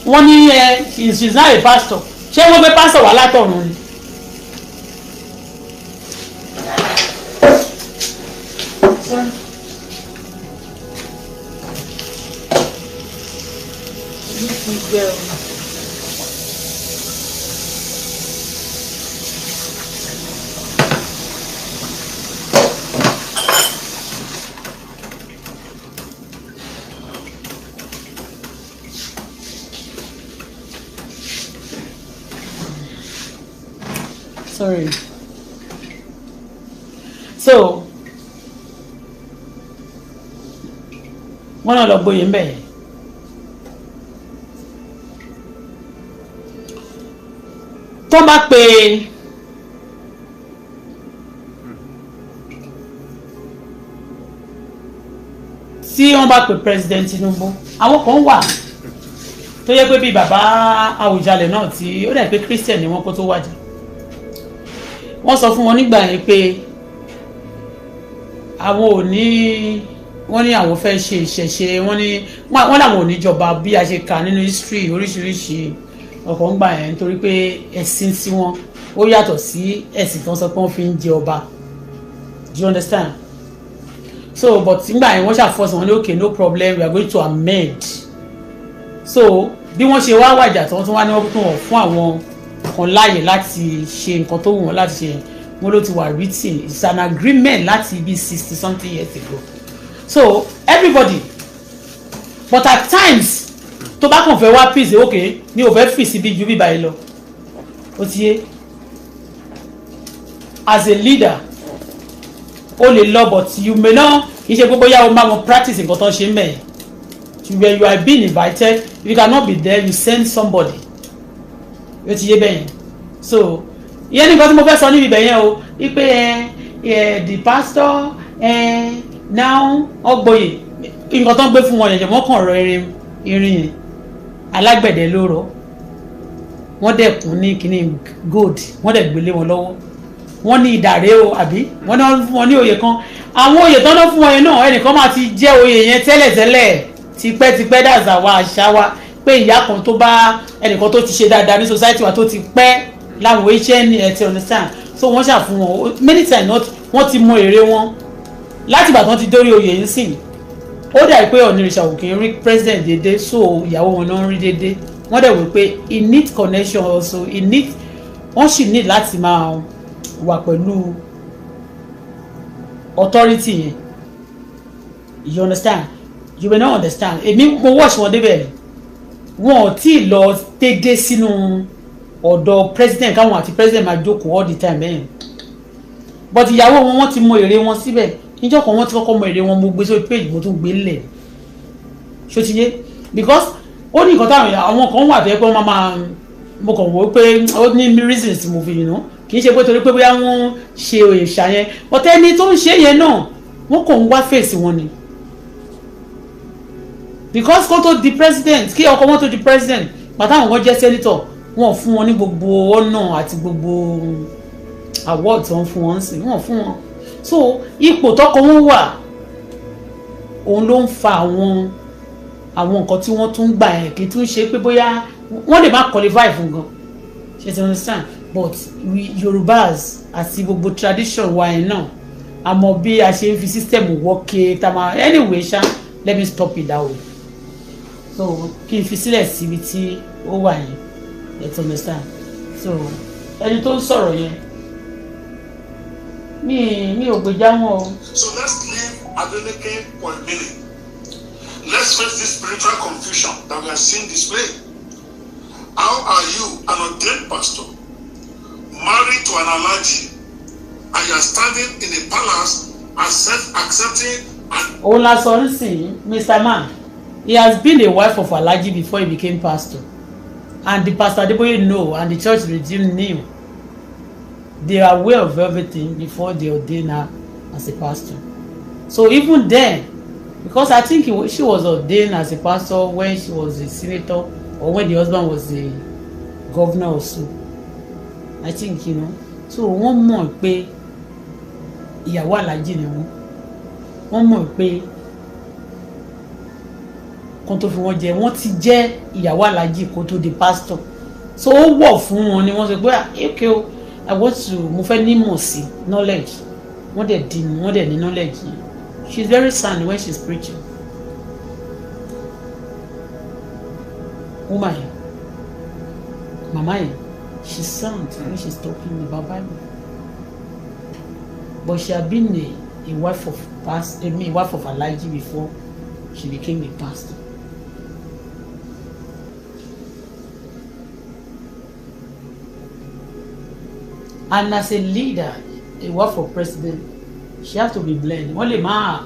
Speaker 1: wọ́n ní she's not a pastor. Ṣé wọ́n gbé pastor wà látọ̀run ni? Sorry. So wọ́n náà lọ gbóyè ń bẹ̀ yẹn. Tó bá pe tí wọ́n bá pe President Tinubu, àwọn kan wà tó yẹ pé bí bàbá Awujale náà tí ó dà pé Christian ni wọ́n kó tó wájà. Wọ́n sọ fún wọn nígbà yẹn pé àwọn ò ní, wọ́n ní àwọn fẹ́ ṣe ìṣẹ̀ṣe, wọ́n làwọn ò ní jọba bí a ṣe kà nínú history oríṣiríṣi ọ̀kan gbà yẹn nítorí pé ẹ̀sìn tí wọ́n ó yàtọ̀ sí ẹ̀sìn tó ń sọ pé wọ́n fi ń jẹ ọba. Do you understand? So but nígbà yẹn wọ́n ṣàfọ́sí wọn ní okay, no problem, we are going to amend. So bí wọ́n ṣe wá wàjà tí wọ́n tún wá ní wọ́n tún wọ̀ fún àwọn kan láàyè láti ṣe nǹkan tó wù wọ́n láti ṣe, wọ́n ló ti wà written, it's an agreement láti bí 60 something years ago. So everybody, but at times tó bá kàn fẹ́ wá peace, okay, mi ò fẹ́ fi síbi ju bíbá yìí lọ, ó ti yé, as a leader o lè lọ, but you may not, iṣẹ́ gbogbo yà wọ́n máa wọn practice nǹkan tó ń ṣe mẹ́ẹ̀. When you are being invited, if you cannot be there, you send somebody. Ó ti yé bẹ́yẹn. So ìyẹn nìkan tí mo fẹ́ sọ níbi bẹ́yẹn o, wípé the pastor now ọgbọ̀yè nǹkan tó ń gbé fún wọn yẹn wọ́n kàn rọ irin yẹn alágbẹ̀dẹ ló rọ, wọ́n dẹ̀ kún ní kíní gold, wọ́n dẹ̀ gbélé wọn lọ́wọ́, wọ́n ní ìdàrẹ́ o àbí wọ́n náà fún wọn ní oyè kan. Àwọn oyè tó ń lọ fún wọn yẹn náà ẹnìkan máa ti jẹ́ oyè yẹn tẹ́lẹ̀tẹ́lẹ̀ tipẹ́tipẹ́, dàzà wa àṣà wa, pé ìyá kan tó bá ẹnìkan tó ti ṣe dáadáa ní society wa tó ti pẹ́ láwọn hn ẹ ti understand. So wọ́n ṣàfún wọn many times wọ́n ti mọ èrè wọn láti ìgbà tí wọ́n ti dórí oyè yìí sìn. Ó dà pé ọ̀nìrìṣà òkè rí president dédé, so ìyàwó wọn náà ń rí dédé. Wọ́n dẹ̀ wò pé it need connection also, it need, wọ́n sì need láti máa wà pẹ̀lú authority yẹn. You understand? You may not understand. Èmi mo watch wọn débẹ̀ wọn ò tí ì lọ dédé sínú ọ̀dọ̀ president káwọn àti president máa jókòó all the time bẹ́ẹ̀. But ìyàwó wọn wọ́n ti mọ èrè wọn síbẹ̀. Níjọ́ kan wọ́n ti kọ́kọ́ mọ èrè wọn, mo gbé sórí page mo tún gbé lẹ̀. Ṣó ti yé? Because ó ní nǹkan táwọn àwọn kan wà tó yẹ pé wọ́n máa mo kàn wò pé ó ní reasons mo fi yìí kì í ṣe pé torí pé bóyá wọ́n ṣe òòṣà yẹn, but ẹni tó ń ṣe yẹn náà wọ́n kàn ń wá fèsì wọn ni. Because kó tó di president, kí ọkọ wọn tó di president, pàtàkùn wọn jẹ́ senator, wọn fún wọn ní gbogbo ọ̀nà àti gbogbo award tí wọ́n fún wọn sí, wọ́n fún wọn. So ipò tọkọ wọn wà òun ló ń fa àwọn nǹkan tí wọ́n tún gbà ẹ̀, kì í tún ṣe pé bóyá wọ́n lè má qualify fún gan, ṣe ti understand. But we Yorùbás àti gbogbo tradition wa ẹ̀ náà àmọ́ bí a ṣe ń fi system wọ́ọ̀kẹ́ tàmá. Anyway ṣá, let me stop it that way. So kí n fi sílẹ̀ síbi tí ó wà yẹn, let's understand. So ẹni tó ń sọ̀rọ̀ yẹn mi ò gbèjà wọn o.
Speaker 3: So let's leave Adeleke for a minute. Let's face this spiritual confusion that we are seeing displayed. How are you, an ordained pastor, married to an Alhaji, and you are standing in a palace accepting and...
Speaker 1: Òun la sọ nísìnyí, Mr. Man, he has been a wife of Alhaji before he became pastor, and the pastor Adeboye know, and the church regime knew. They are aware of everything before they ordain her as a pastor. So even then, because I think she was ordained as a pastor when she was a senator or when the husband was a governor also. I think, you know, so wọ́n mọ̀ pé ìyàwó Alhaji ni wọ́n mọ̀ pé kan tó fi wọ́n jẹ wọ́n ti jẹ́ ìyàwó Alhaji kó tó di pastor, so ó wọ̀ fún wọn ni wọ́n sọ pé okay o, I want to mo fẹ́ nímọ̀ sí knowledge, wọ́n dẹ̀ ní knowledge yẹn. She's very sound when she's preaching. Woman, mama, she's sound when she's talking about Bible. But she had been a wife of wife of Alhaji before she became a pastor. And as a leader, a wife of president, she has to be blended. Wọ́n lè má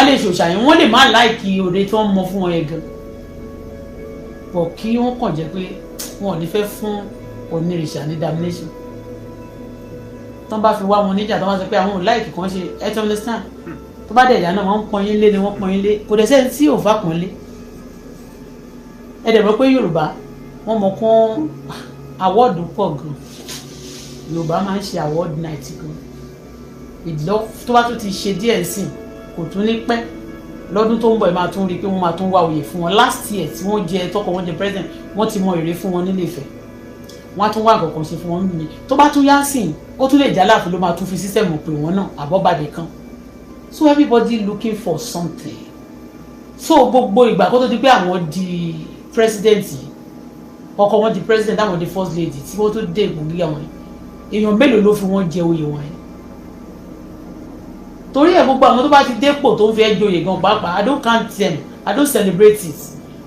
Speaker 1: lè ṣòṣàyàn, wọ́n lè má láìkí òde tí wọ́n mọ fún wọn yẹn gan. But kí wọ́n kàn jẹ́ pé wọn ò ní fẹ́ fún onírìṣà ní damnation. Tán bá fi wá wọn níjà, tán bá sọ pé àwọn ò láìkí kan ṣe, ẹ ti understand? Tó bá dẹ̀ ìyá náà wọ́n ń pọn yín lé ni wọ́n pọn yín lé. Kò dẹ̀ sẹ́ni tí ò fà pọ́n lé. Ẹ dẹ̀ mọ̀ pé Yorùbá wọ́n mọ̀ kán awọ́ọ̀dù pọ̀ gan. Yorùbá máa ń ṣe award night gan. Ìlọ tó bá tún ti ṣe díẹ̀ sí kò tún ní pẹ́ lọ́dún tó ń bọ̀ ẹ máa tún rí i pé wọ́n máa tún wá oyè fún wọn. Last year tí wọ́n jẹ tọkọ wọn jẹ president wọ́n ti mọ èrè fún wọn nílé Ifẹ̀, wọ́n á tún wá àgọ̀kan ṣe fún wọn nìyí. Tó bá tún yá sí ó tún lè jálàfin ló máa tún fi sísẹ̀mù pè wọ́n náà àbọ̀bàdé kan. So everybody looking for something. So gbogbo ìgbà kó tó di pé àwọn di president ọkọ wọn di president àwọn di first lady tí wọ́n tó dé ipò gíga wọn èèyàn mélòó ló fi wọ́n jẹ oyè wọn yẹn. Torí ẹ̀ gbogbo àwọn tó bá ti dépò tó ń fi ẹjọ́ oyè gan pàápàá I don't count them, I don't celebrate it.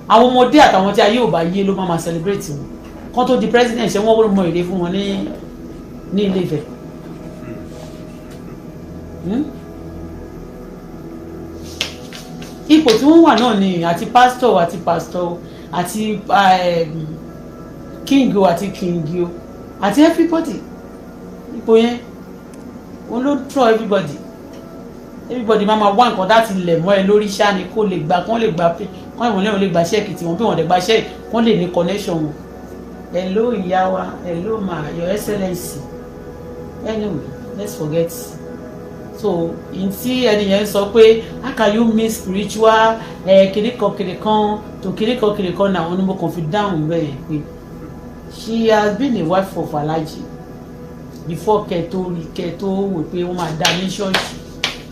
Speaker 1: Àwọn ọmọdé àtàwọn tí ayé ò bá yé ló máa celebrate wọn kán tó di president ṣé wọ́n mọ èrè fún wọn ní Ilé Ifẹ̀. Ipò tí wọ́n wà náà ni àti pastor àti king o àti king o àti everybody ipò yẹn wọ́n ló draw everybody máa wá nǹkan láti lẹ̀ mọ́ ẹ lórí ṣáà ni kó lè gbà kán lè gbà pé kán ìwọ̀n lẹ́wọ̀n lè gba ṣẹ́ẹ̀kì tí wọ́n bí wọ́n lè gba ṣẹ́ẹ̀kì kán lè ní connection wọn. Hello ìyá wa, hello ma, your excellency. Anyway, let's forget. So in tí ẹni yẹn sọ pé how can you mix spiritual kìnìkan to kìnìkan náà wọn ni mo kàn fi dáhùn bẹ́ẹ̀ pé she has been a wife of Alhaji before kẹtó wò pé wọ́n máa dá ní ṣọ́ọ̀ṣì.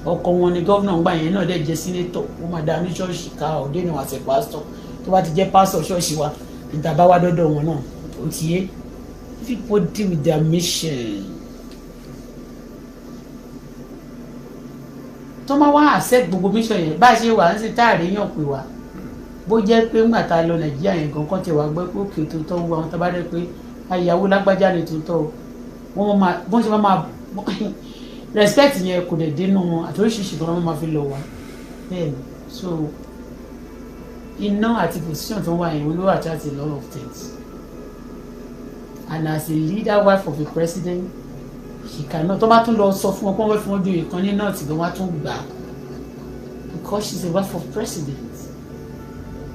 Speaker 1: Ọkọ wọn ni gómìnà gbà yẹn náà dẹ̀ jẹ́ sínétọ̀ wọ́n máa dá ní ṣọ́ọ̀ṣì ká ọ̀dẹ́ ni wọ́n àti pásítọ̀ tó bá ti jẹ́ pásítọ̀ ṣọ́ọ̀ṣì wa ìtàbá wa dọ́dọ̀ wọn náà ó ti yé. Everybody with their mission. Tó máa wá accept gbogbo mission yẹn bá a ṣe wà ń sì táàrí yàn pé wá bó jẹ́ pé ńgbà tá a lọ Nàìjíríà yẹn gan kan tẹ̀ wá gbọ́ pé òkè tó tọ́ wọ àwọn tó bá dẹ́ pé àyàwó lágbájá ni tó tọ́ wọ́n ṣe máa respect yẹn kò dẹ̀ dénú wọn àti oríṣiríṣi kan wọ́n máa fi lọ wá bẹ́ẹ̀ ni. So iná àti position tó wà yẹn olówó attract a lot of things, and as a leader wife of a president she cannot tó bá tún lọ sọ fún wọn pé wọ́n fẹ́ fún wọn joyè kan ní náà tí wọ́n á tún gbà because she is a wife of president.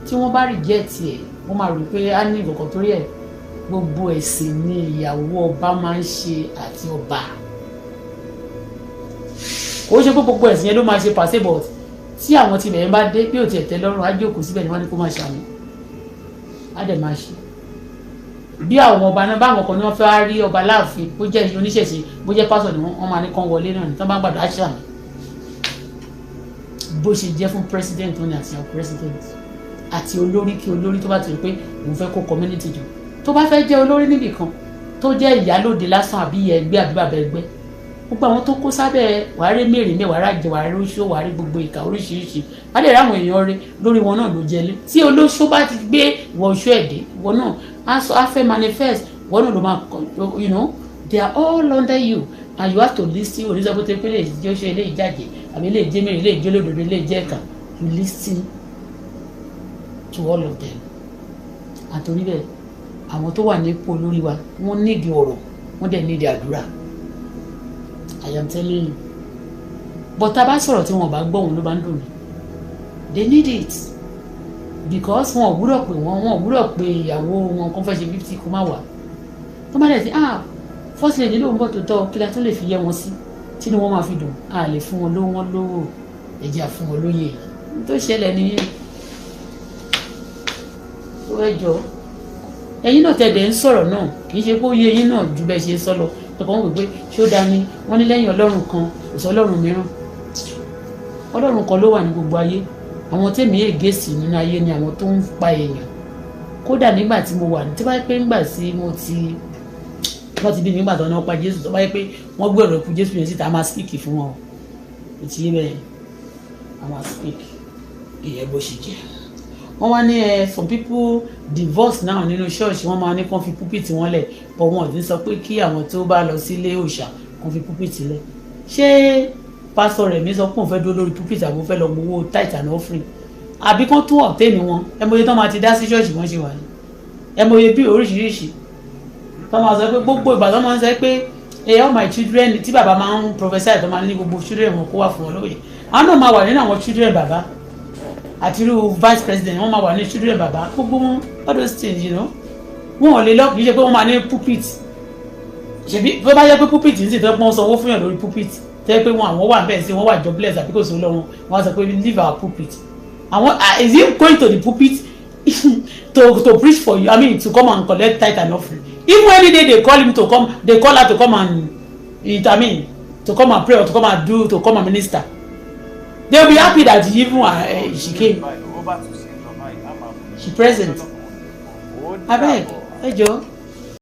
Speaker 1: Tí wọ́n bá reject ẹ̀ wọ́n máa rò pé á ní ìkọ̀kọ̀ torí ẹ̀ gbogbo ẹ̀sìn ni ìyàwó ọba máa ń ṣe àti ọba. Ó ṣe pé gbogbo ẹ̀sìn yẹn ló máa ṣe pàṣẹ bọ̀ tí àwọn tí bẹ̀rẹ̀ bá dé bí ò tiẹ̀ tẹ́ lọ́rùn á jókòó síbẹ̀ ni wọ́n ní kó máa ṣàmì á dẹ̀ máa ṣe. Bí àwọn ọba náà báwọn kan ní wọ́n fẹ́ rí ọba láàfin bó jẹ́ oníṣẹ̀ṣe bó jẹ́ pásọ̀ ni wọ́n máa ní kán wọlé náà ní tán bá gbàdúrà ṣàmì. Bó ṣe jẹ́ fún president wọn ni àti àwọn president àti olórí kí olórí tó bá ti rí pé òun fẹ́ kó community jọ tó bá fẹ́ jẹ́ olórí níbì kan tó jẹ́ ìyálòde lásán àbí ìyá ẹgbẹ́ àbí bàbá ẹgbẹ́ gbogbo àwọn tó kó sábẹ́ wàá rí mẹ́rin mẹ́wàá rájẹ wàá rí oṣó wàá rí gbogbo ìka oríṣiríṣi wàá lè ráwọn èèyàn rí lórí wọn náà ló jẹlé tí olóṣó bá ti gbé ìwọ oṣó ẹ̀dẹ́ ìwọ náà á fẹ́ manifest ìwọ náà ló máa you know they are all under you and you have to listen oníṣàbọ̀tẹ́ pé lè jẹ́ oṣó ilé ìjàjẹ́ àbí lè jẹ́ mẹ́rin lè jẹ́ olódodo lè jẹ́ ẹ̀ka you listen to all of them. Àtòrí bẹ́ẹ̀ àwọn tó wà nípò lórí wa wọ́n nídìí ọ̀rọ̀ wọ́n dẹ̀ nídìí àdúrà. I am telling you but tá a bá sọ̀rọ̀ tí wọ́n bá gbọ́ òun ló bá ń dùn mí. They need it because wọn ò gbúdọ̀ pé wọn ò gbúdọ̀ pé ìyàwó wọn kó fẹ́ ṣe 50 kó má wà. tó bá dẹ̀ sí first lady ló ń bọ̀ tó tọ́ kí la tó lè fi yẹ wọn sí tí ni wọ́n máa fi dùn a lè fún wọn lówó wọn lówó ẹ̀jẹ̀ fún wọn lóye tó ṣẹlẹ̀ nìyẹn. tó ẹjọ́ ẹ̀yin náà tẹ̀lé ń sọ̀rọ̀ náà kì í ṣe pé ó yé ẹ̀yin náà ju bẹ́ẹ̀ ṣe sọ lọ tọkàn wọn wò pé ṣé ó dání wọ́n ní lẹ́yìn ọlọ́run kan kò sọ ọlọ́run mìíràn ọlọ́run kan ló wà ní gbogbo ayé àwọn tèmi ègèsì nínú ayé ni àwọn tó ń pa èèyàn kódà nígbà tí mo wà ní tí wọ́n bá yẹ pé nígbà tí wọ́n ti bí mi nígbà tó náà pa Jésù tó bá yẹ pé wọ́n gbé ọ̀rọ̀ ikú Jésù yẹn síta a máa speak fún wọn o ti yé bẹ́ẹ̀ a máa speak ìyẹn bó ṣe jẹ́ wọ́n wá ní some people divorce now nínú ṣọ́ọ̀ṣì wọ́n máa ní kàn fi púpìtì wọn lẹ̀ but wọn ò ní sọ pé kí àwọn tó bá lọ sílé òòṣà kàn fi púpìtì lẹ̀ ṣé pásítọ̀ rẹ̀ mi sọ pé òun fẹ́ dúró lórí púpìtì àbí òun fẹ́ lọ gbowó tithe and offering àbí kán tún ọ̀tẹ́ẹ̀nì wọn ẹ mọ̀ iye tó máa ti dá sí ṣọ́ọ̀ṣì wọ́n ṣe wà ní ẹ mọ̀ iye bí oríṣiríṣi tó máa sọ pé gbogbo ìgbà tó máa ń sọ pé all my children tí bàbá máa ń prophesy tó máa ní gbogbo children wọn kó wà fún wọn lóye àwọn náà máa wà nínú àwọn children bàbá àti irú vice president wọ́n máa wà ní children bàbá gbogbo wọn all those things wọn ò lè lọ kì í ṣe pé wọ́n máa ní pulpit ṣebí tó bá yẹ pé pulpit ń sì tó pọ́n sanwó fún yàn lórí pulpit tẹ́ pé àwọn wà bẹ́ẹ̀ sí wọ́n wà jobless àbí kò sí lọ́wọ́ wọn sọ pé leave our pulpit àwọn is he going to the pulpit to preach for you I mean to come and collect tithe and offering even any day they call him to come they call her to come and I mean to come and pray or to come and minister they will be happy that even she came she present abeg ẹ jọ̀ọ́.